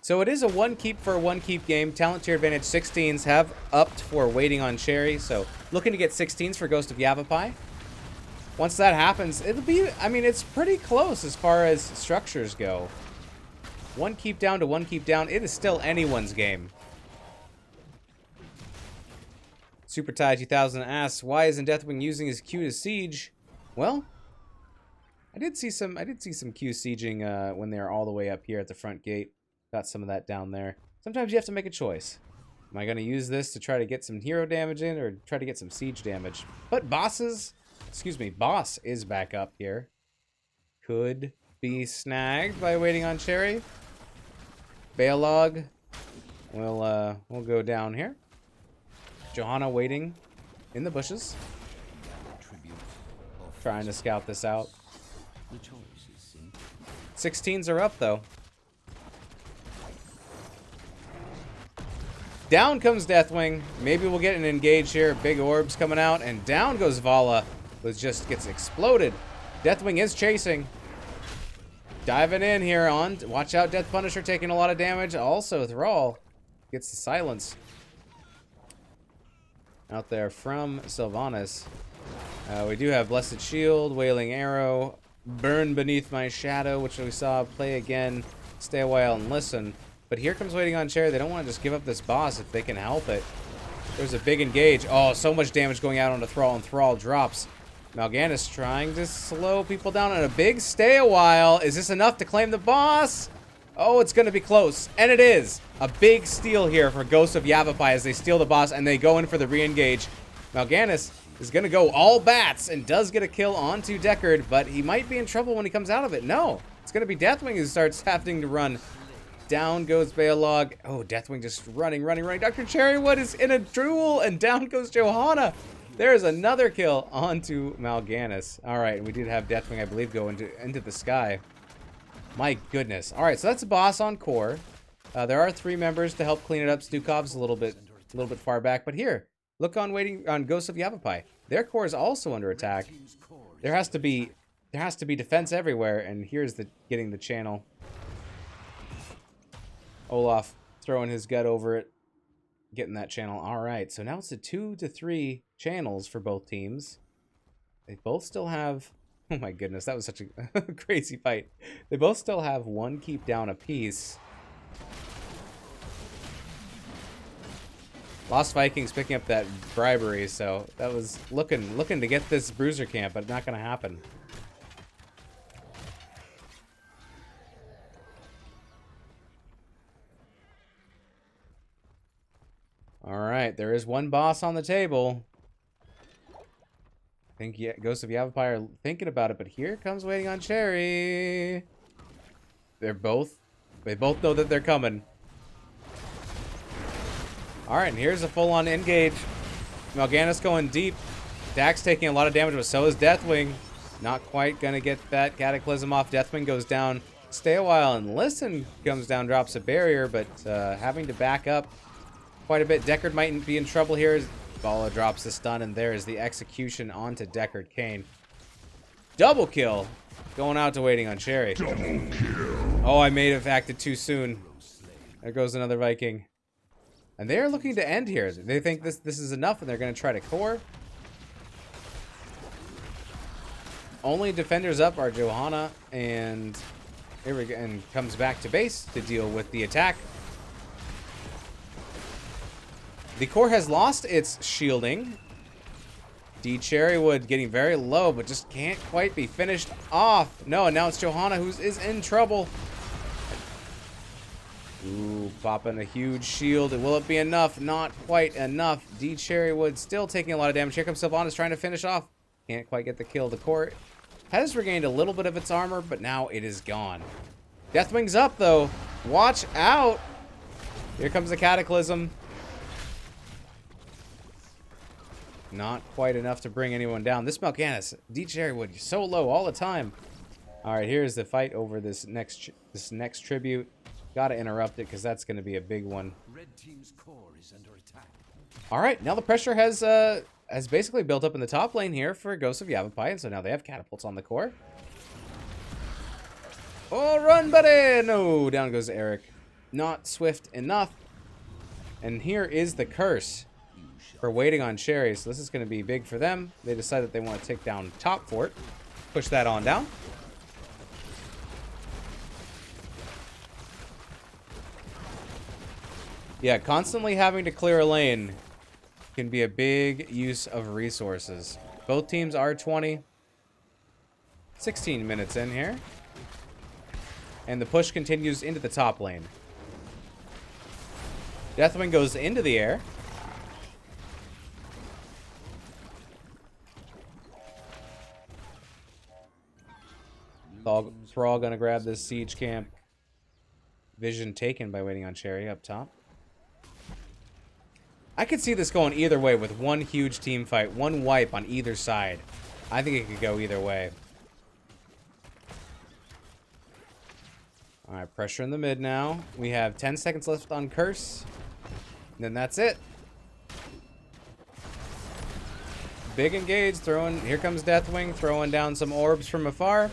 So it is a one keep for a one keep game. Talent tier advantage 16s have upped for waiting on Cherry. So looking to get 16s for Ghost of Yavapai. Once that happens, it'll be, I mean, it's pretty close as far as structures go. One keep down to one keep down. It is still anyone's game. Super Tie 2000 asks, why isn't Deathwing using his Q to siege? Well, I did see some Q sieging when they were all the way up here at the front gate. Got some of that down there. Sometimes you have to make a choice. Am I going to use this to try to get some hero damage in or try to get some siege damage? But boss is back up here. Could be snagged by waiting on Cherry. Baylog will go down here. Johanna waiting in the bushes. Trying to scout this out. 16s are up though. Down comes Deathwing. Maybe we'll get an engage here. Big orbs coming out, and down goes Vala, who just gets exploded. Deathwing is chasing. Diving in here on. Watch out, Death Punisher taking a lot of damage. Also, Thrall gets the silence out there from Sylvanas. We do have Blessed Shield, Wailing Arrow, Burn Beneath My Shadow, which we saw play again. Stay a while and listen. But here comes waiting on Cherry. They don't want to just give up this boss if they can help it. There's a big engage. Oh, so much damage going out onto Thrall, and Thrall drops. Mal'Ganis trying to slow people down, and a big stay a while. Is this enough to claim the boss? Oh, it's going to be close. And it is. A big steal here for Ghosts of Yavapai as they steal the boss, and they go in for the re-engage. Mal'Ganis is going to go all bats and does get a kill onto Deckard, but he might be in trouble when he comes out of it. No, it's going to be Deathwing who starts having to run. Down goes Baylog. Oh, Deathwing just running. Dr. Cherrywood is in a duel, and down goes Johanna. There's another kill onto Mal'Ganis. All right, we did have Deathwing, I believe, go into the sky. My goodness. All right, so that's a boss on core. There are 3 members to help clean it up. Stukov's a little bit far back, but here, look on waiting on Ghosts of Yavapai. Their core is also under attack. There has to be defense everywhere, and here's getting the channel. Olaf throwing his gut over it, getting that channel. All right, so now it's a 2 to 3 channels for both teams. They both still have... Oh my goodness, that was such a crazy fight. They both still have 1 keep down apiece. Lost Vikings picking up that bribery, so that was looking to get this bruiser camp, but not going to happen. Alright, there is 1 boss on the table. I think Ghosts of Yavapai are thinking about it, but here comes waiting on Cherry. They both know that they're coming. Alright, and here's a full-on engage. Mal'Ganis going deep. Dax taking a lot of damage, but so is Deathwing. Not quite gonna get that Cataclysm off. Deathwing goes down. Stay a while and listen comes down, drops a barrier, but having to back up quite a bit. Deckard might be in trouble here. Bala drops the stun, and there is the execution onto Deckard Cain. Double kill. Going out to waiting on Cherry. Double kill. Oh, I may have acted too soon. There goes another Viking. And they are looking to end here. They think this is enough, and they're going to try to core. Only defenders up are Johanna, and here we go, and comes back to base to deal with the attack. The core has lost its shielding. D. Cherrywood getting very low, but just can't quite be finished off. No, and now it's Johanna who is in trouble. Ooh, popping a huge shield. Will it be enough? Not quite enough. D. Cherrywood still taking a lot of damage. Here comes Sylvanas trying to finish off. Can't quite get the kill. The core has regained a little bit of its armor, but now it is gone. Deathwing's up, though. Watch out. Here comes the Cataclysm. Not quite enough to bring anyone down. This Mal'Ganis, D. Cherrywood, so low all the time. All right, here's the fight over this next tribute. Got to interrupt it because that's going to be a big one. Red team's core is under attack. All right, now the pressure has has basically built up in the top lane here for Ghosts of Yavapai, and so now they have catapults on the core. Oh, run, buddy! No, down goes Eric. Not swift enough. And here is the curse for waiting on Cherry. So this is going to be big for them. They decide that they want to take down top fort. Push that on down. Yeah, constantly having to clear a lane can be a big use of resources. Both teams are 20. 16 minutes in here. And the push continues into the top lane. Deathwing goes into the air. Thrall gonna grab this siege camp. Vision taken by waiting on Cherry up top. I could see this going either way with one huge team fight, one wipe on either side. I think it could go either way. Alright, pressure in the mid now. We have 10 seconds left on Curse. And then that's it. Big engage, throwing... Here comes Deathwing, throwing down some orbs from afar.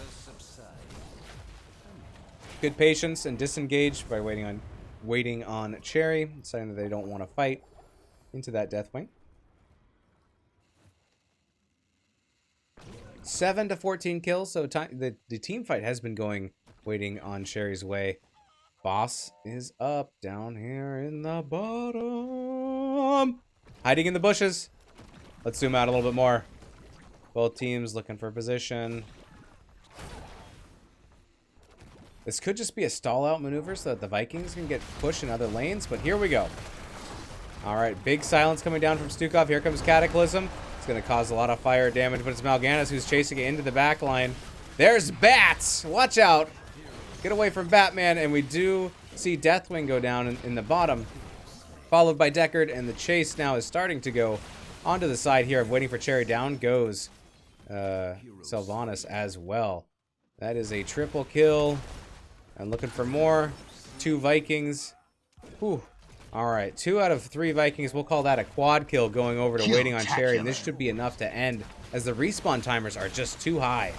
Good patience and disengage by waiting on Cherry, saying that they don't want to fight into that Deathwing. 7 to 14 kills, so the team fight has been going, waiting on Cherry's way. Boss is up down here in the bottom. Hiding in the bushes. Let's zoom out a little bit more. Both teams looking for position. This could just be a stall out maneuver so that the Vikings can get pushed in other lanes, but here we go. All right, big silence coming down from Stukov. Here comes Cataclysm. It's going to cause a lot of fire damage, but it's Mal'Ganis who's chasing it into the back line. There's Bats! Watch out! Get away from Batman, and we do see Deathwing go down in the bottom, followed by Deckard, and the chase now is starting to go onto the side here of waiting for Cherry. Down goes Sylvanas as well. That is a triple kill. I'm looking for more. 2 Vikings. Whew. All right, 2 out of 3 Vikings. We'll call that a quad kill going over to waiting on Cherry, and this should be enough to end as the respawn timers are just too high.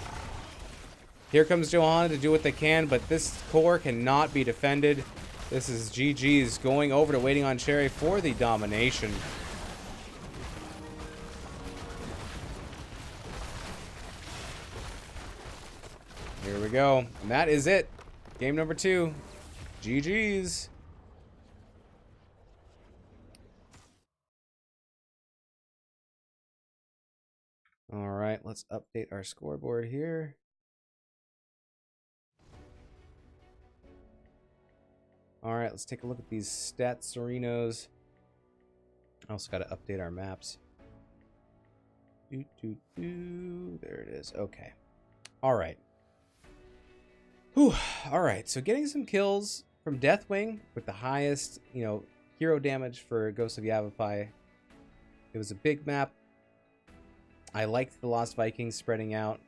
Here comes Johanna to do what they can, but this core cannot be defended. This is GG's going over to waiting on Cherry for the domination. Here we go. And that is it. Game number 2. GG's. All right, let's update our scoreboard here. All right, let's take a look at these stats, Serenos. I also got to update our maps. There it is. Okay. All right. Whew. All right, so getting some kills from Deathwing with the highest, hero damage for Ghosts of Yavapai. It was a big map. I liked the Lost Vikings spreading out,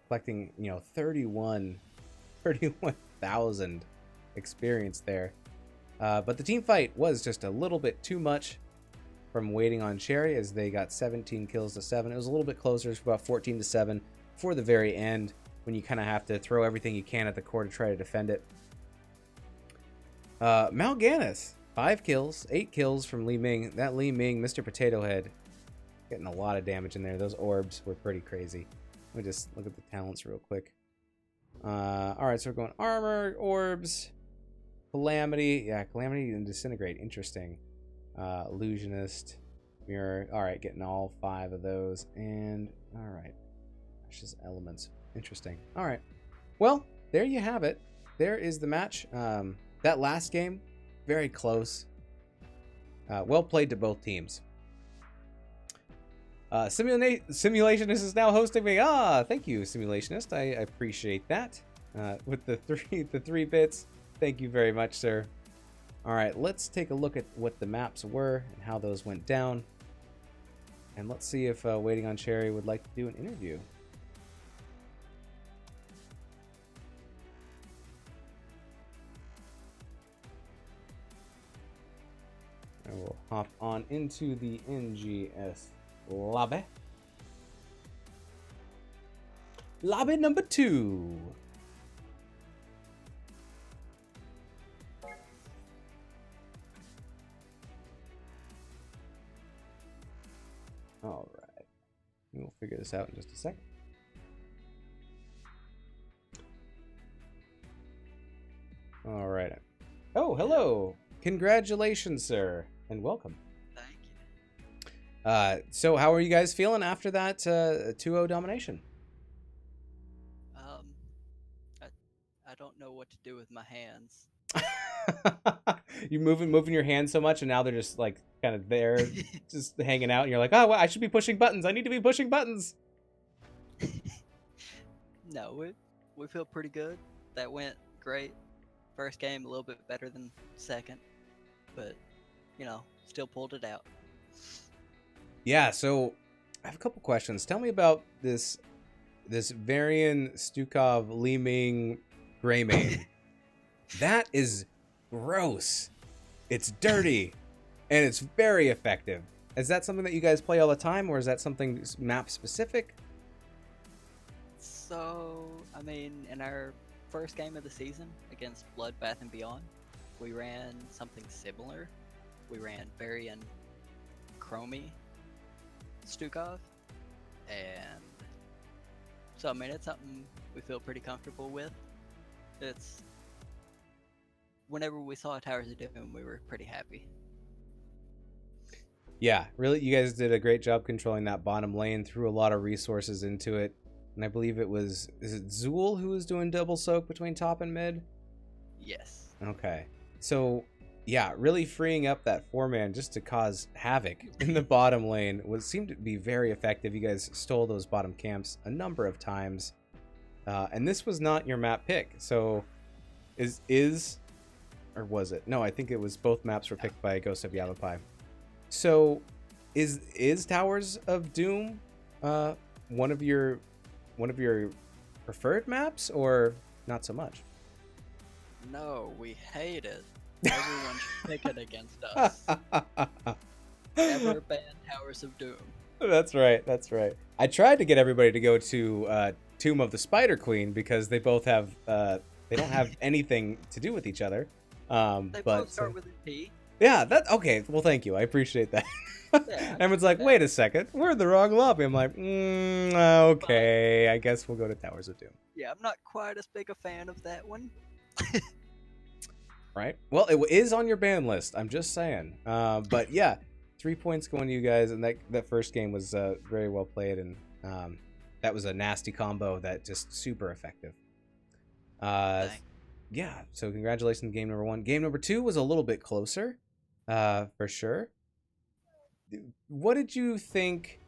collecting, 31,000 experience there. But the team fight was just a little bit too much from waiting on Cherry as they got 17 kills to 7. It was a little bit closer, it's about 14 to 7 for the very end when you kind of have to throw everything you can at the core to try to defend it. Mal'Ganis, 5 kills, 8 kills from Li Ming. That Li Ming, Mr. Potato Head, getting a lot of damage in there. Those orbs were pretty crazy. Let me just look at the talents real quick. Alright, so we're going armor, orbs, calamity. Yeah, calamity and disintegrate. Interesting. Illusionist, mirror. Alright, getting all 5 of those. And, alright. That's just elements. Interesting. Alright. Well, there you have it. There is the match. That last game, very close. Well played to both teams. Simulationist is now hosting me. Thank you, Simulationist. I appreciate that. With the three bits. Thank you very much, sir. All right, let's take a look at what the maps were and how those went down. And let's see if Waiting on Cherry would like to do an interview. I will hop on into the NGS lobby. Lobby number 2. All right. We'll figure this out in just a second. All right. Oh, hello. Congratulations, sir, and welcome. Thank you. So how are you guys feeling after that 2-0 domination? I don't know what to do with my hands. You moving your hands so much, and now they're just like kind of there, just hanging out, and you're like, oh, well, I should be pushing buttons. I need to be pushing buttons. No, we feel pretty good. That went great. First game a little bit better than second, but still pulled it out. Yeah. So I have a couple questions. Tell me about this Varian Stukov Leeming Greymane. That is gross. It's dirty, and it's very effective. Is that something that you guys play all the time, or is that something map specific? So, I mean, in our first game of the season against Bloodbath and Beyond, we ran something similar. We ran Varian Chromie Stukov, and so I mean, it's something we feel pretty comfortable with. It's whenever we saw Towers of Doom, we were pretty happy. Yeah, really, you guys did a great job controlling that bottom lane, threw a lot of resources into it, and I believe is it Zool who was doing double soak between top and mid? Yes. Okay, so yeah, really freeing up that 4-man just to cause havoc in the bottom lane seemed to be very effective. You guys stole those bottom camps a number of times, and this was not your map pick. So or was it? No, I think it was both maps were picked by GhostsOfYavapai. So is Towers of Doom one of your preferred maps, or not so much? No, we hate it. Everyone should pick it against us. Never ban Towers of Doom. That's right. I tried to get everybody to go to Tomb of the Spider Queen because they both have they don't have anything to do with each other. They both start with a P. Yeah, that okay. Well, thank you. I appreciate that. Yeah, Everyone's like, wait a second, we're in the wrong lobby. I'm like, okay, I guess we'll go to Towers of Doom. Yeah, I'm not quite as big a fan of that one. Right. Well, it is on your ban list. I'm just saying. But yeah, 3 points going to you guys, and that first game was very well played, and that was a nasty combo that just super effective. Yeah. So congratulations, game number 1. Game number 2 was a little bit closer, for sure. What did you think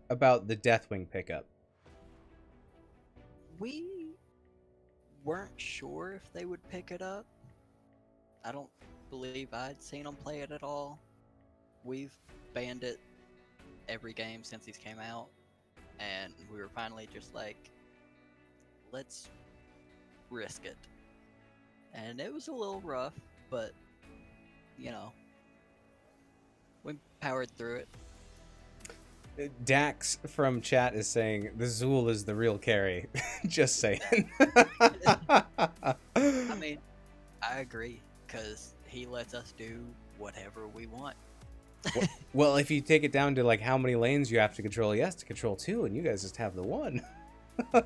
about the Deathwing pickup? We weren't sure if they would pick it up. I don't believe I'd seen them play it at all. We've banned it every game since these came out, and we were finally just like, let's risk it. And it was a little rough, but we powered through it. Dax from chat is saying the Zool is the real carry. Just saying. I mean, I agree, because he lets us do whatever we want. Well, if you take it down to like how many lanes you have to control, he has to control 2, and you guys just have the 1.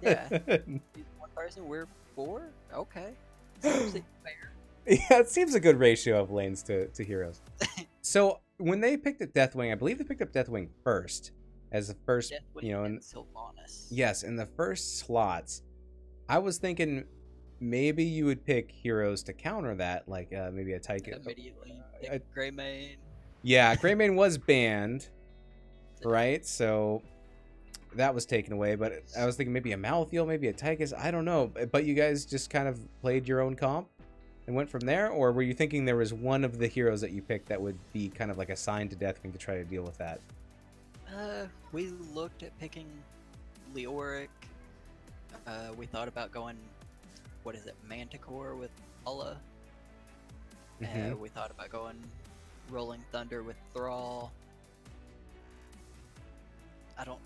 Yeah. He's one person, we're 4? Okay. Seems fair. Yeah, it seems a good ratio of lanes to heroes. So when they picked up Deathwing, I believe they picked up Deathwing first as the first, Deathwing and Sylvanas. Yes, in the first slots. I was thinking maybe you would pick heroes to counter that, like maybe a Tycho. Immediately. Greymane. Yeah, Greymane was banned, right? So that was taken away. But I was thinking maybe a Malthael, maybe a Tychus. I don't know. But you guys just kind of played your own comp and went from there? Or were you thinking there was one of the heroes that you picked that would be kind of like assigned to Deathwing to try to deal with that? We looked at picking Leoric. We thought about going, Manticore with Ulla. We thought about going Rolling Thunder with Thrall. I don't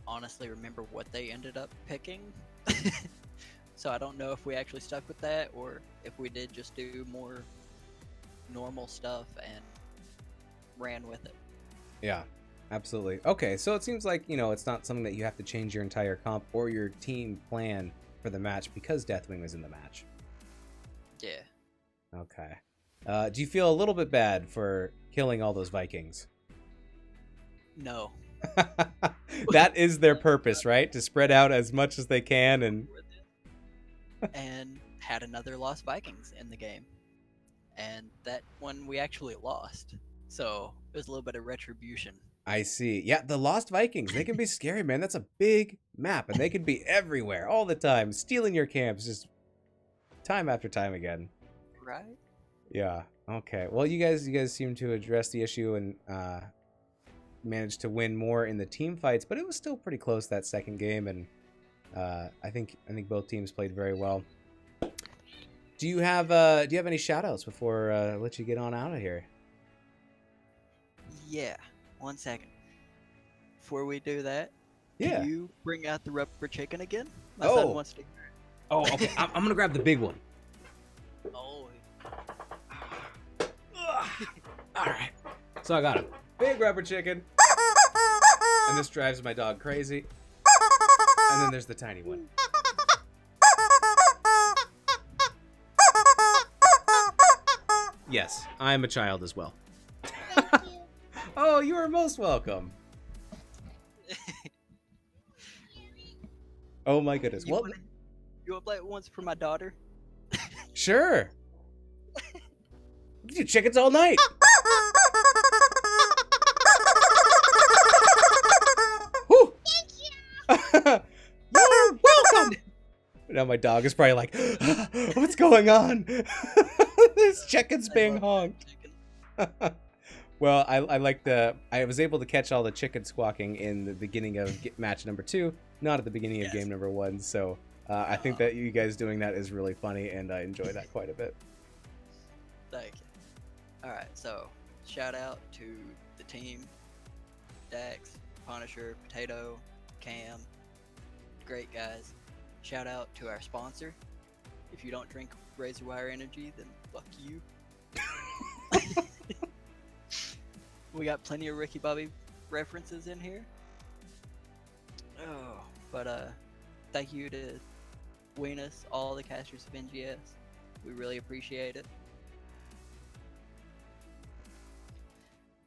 honestly remember what they ended up picking. So I don't know if we actually stuck with that or if we did just do more normal stuff and ran with it. Yeah, absolutely. Okay, so it seems like, it's not something that you have to change your entire comp or your team plan for the match because Deathwing was in the match. Yeah. Okay. Do you feel a little bit bad for killing all those Vikings? No. That is their purpose, right? To spread out as much as they can and had another Lost Vikings in the game. And that one we actually lost. So it was a little bit of retribution. I see. Yeah, the Lost Vikings, they can be scary, man. That's a big map, and they can be everywhere all the time, stealing your camps just time after time again. Right? Yeah. Okay. Well, you guys seem to address the issue and managed to win more in the team fights, but it was still pretty close that second game, and I think both teams played very well. Do you have any shout outs before I let you get on out of here? Yeah. 1 second. Before we do that, Yeah. can you bring out the rubber chicken again? My Oh. son wants to. Oh, okay. I'm gonna grab the big one. Oh. All right. So I got a big rubber chicken, and this drives my dog crazy. And then there's the tiny one. Yes, I'm a child as well. Thank you. Oh, you are most welcome. Oh my goodness. You Well, wanna play it once for my daughter? sure. We can do chickens all night. Whew. You're welcome. Now my dog is probably like, what's going on? This chicken's being honked. Chicken. Well, I was able to catch all the chicken squawking in the beginning of match number 2, not at the beginning of Yes. game number 1. So I think that you guys doing that is really funny, and I enjoy that quite a bit. Thank you. Alright, so shout out to the team. Dax, Punisher, Potato, Cam. Great guys. Shout out to our sponsor. If you don't drink Razor Wire Energy, then fuck you. We got plenty of Ricky Bobby references in here. Oh, but thank you to Weenus, all the casters of NGS. We really appreciate it.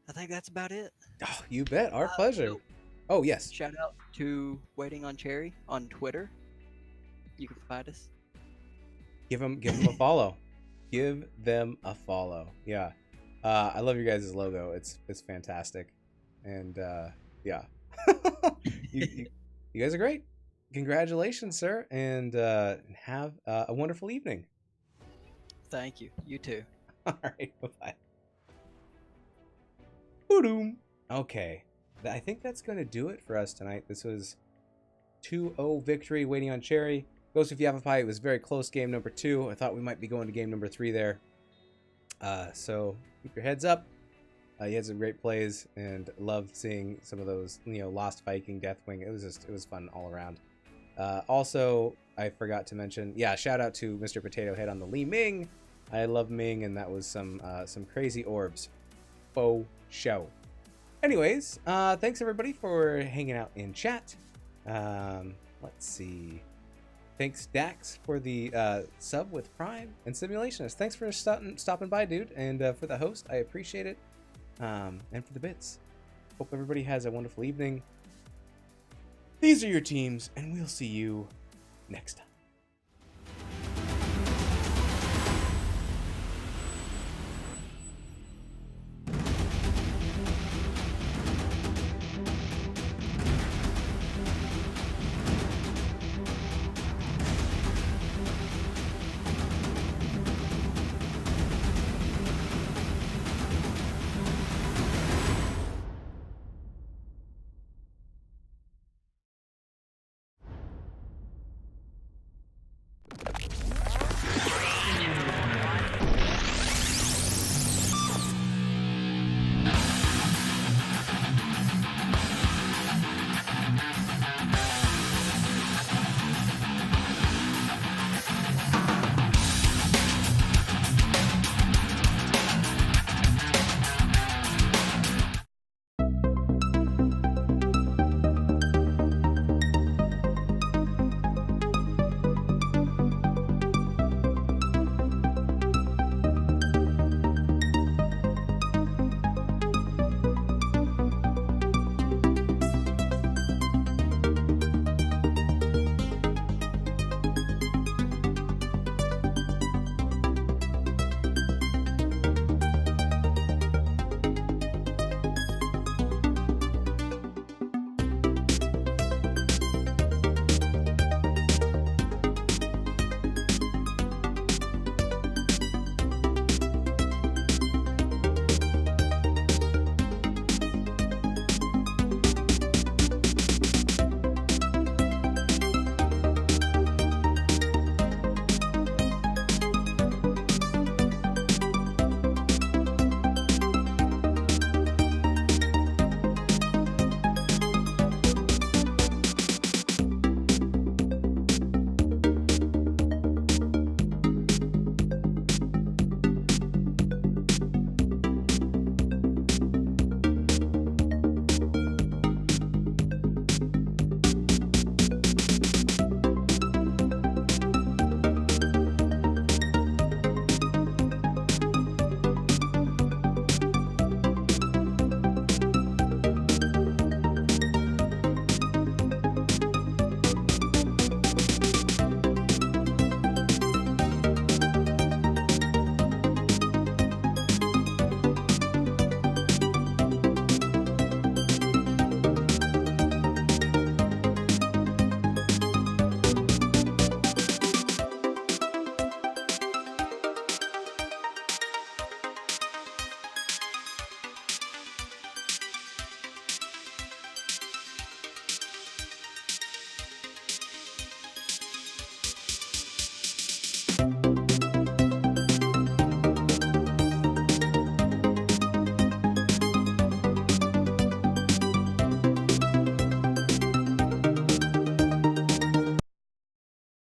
I think that's about it. Oh, you bet. Our pleasure. Oh, yes. Shout out to Waiting on Cherry on Twitter. You can find us. Give them a follow. Give them a follow. Yeah. I love your guys' logo. It's fantastic. And yeah. you guys are great. Congratulations, sir. And have a wonderful evening. Thank you. You too. All right. Bye-bye. Boom. Okay. I think that's going to do it for us tonight. This was 2-0 victory, Waiting on Cherry. GhostsOfYavapai, it was a very close game number 2. I thought we might be going to game number 3 there. So keep your heads up. You had some great plays, and loved seeing some of those, Lost Viking, Deathwing. It was fun all around. Also, I forgot to mention, shout out to Mr. Potato Head on the Li Ming. I love Ming, and that was some crazy orbs. Faux show. Anyways, thanks everybody for hanging out in chat. Let's see. Thanks, Dax, for the sub with Prime and Simulationist. Thanks for stopping by, dude. And for the host, I appreciate it. And for the bits. Hope everybody has a wonderful evening. These are your teams, and we'll see you next time.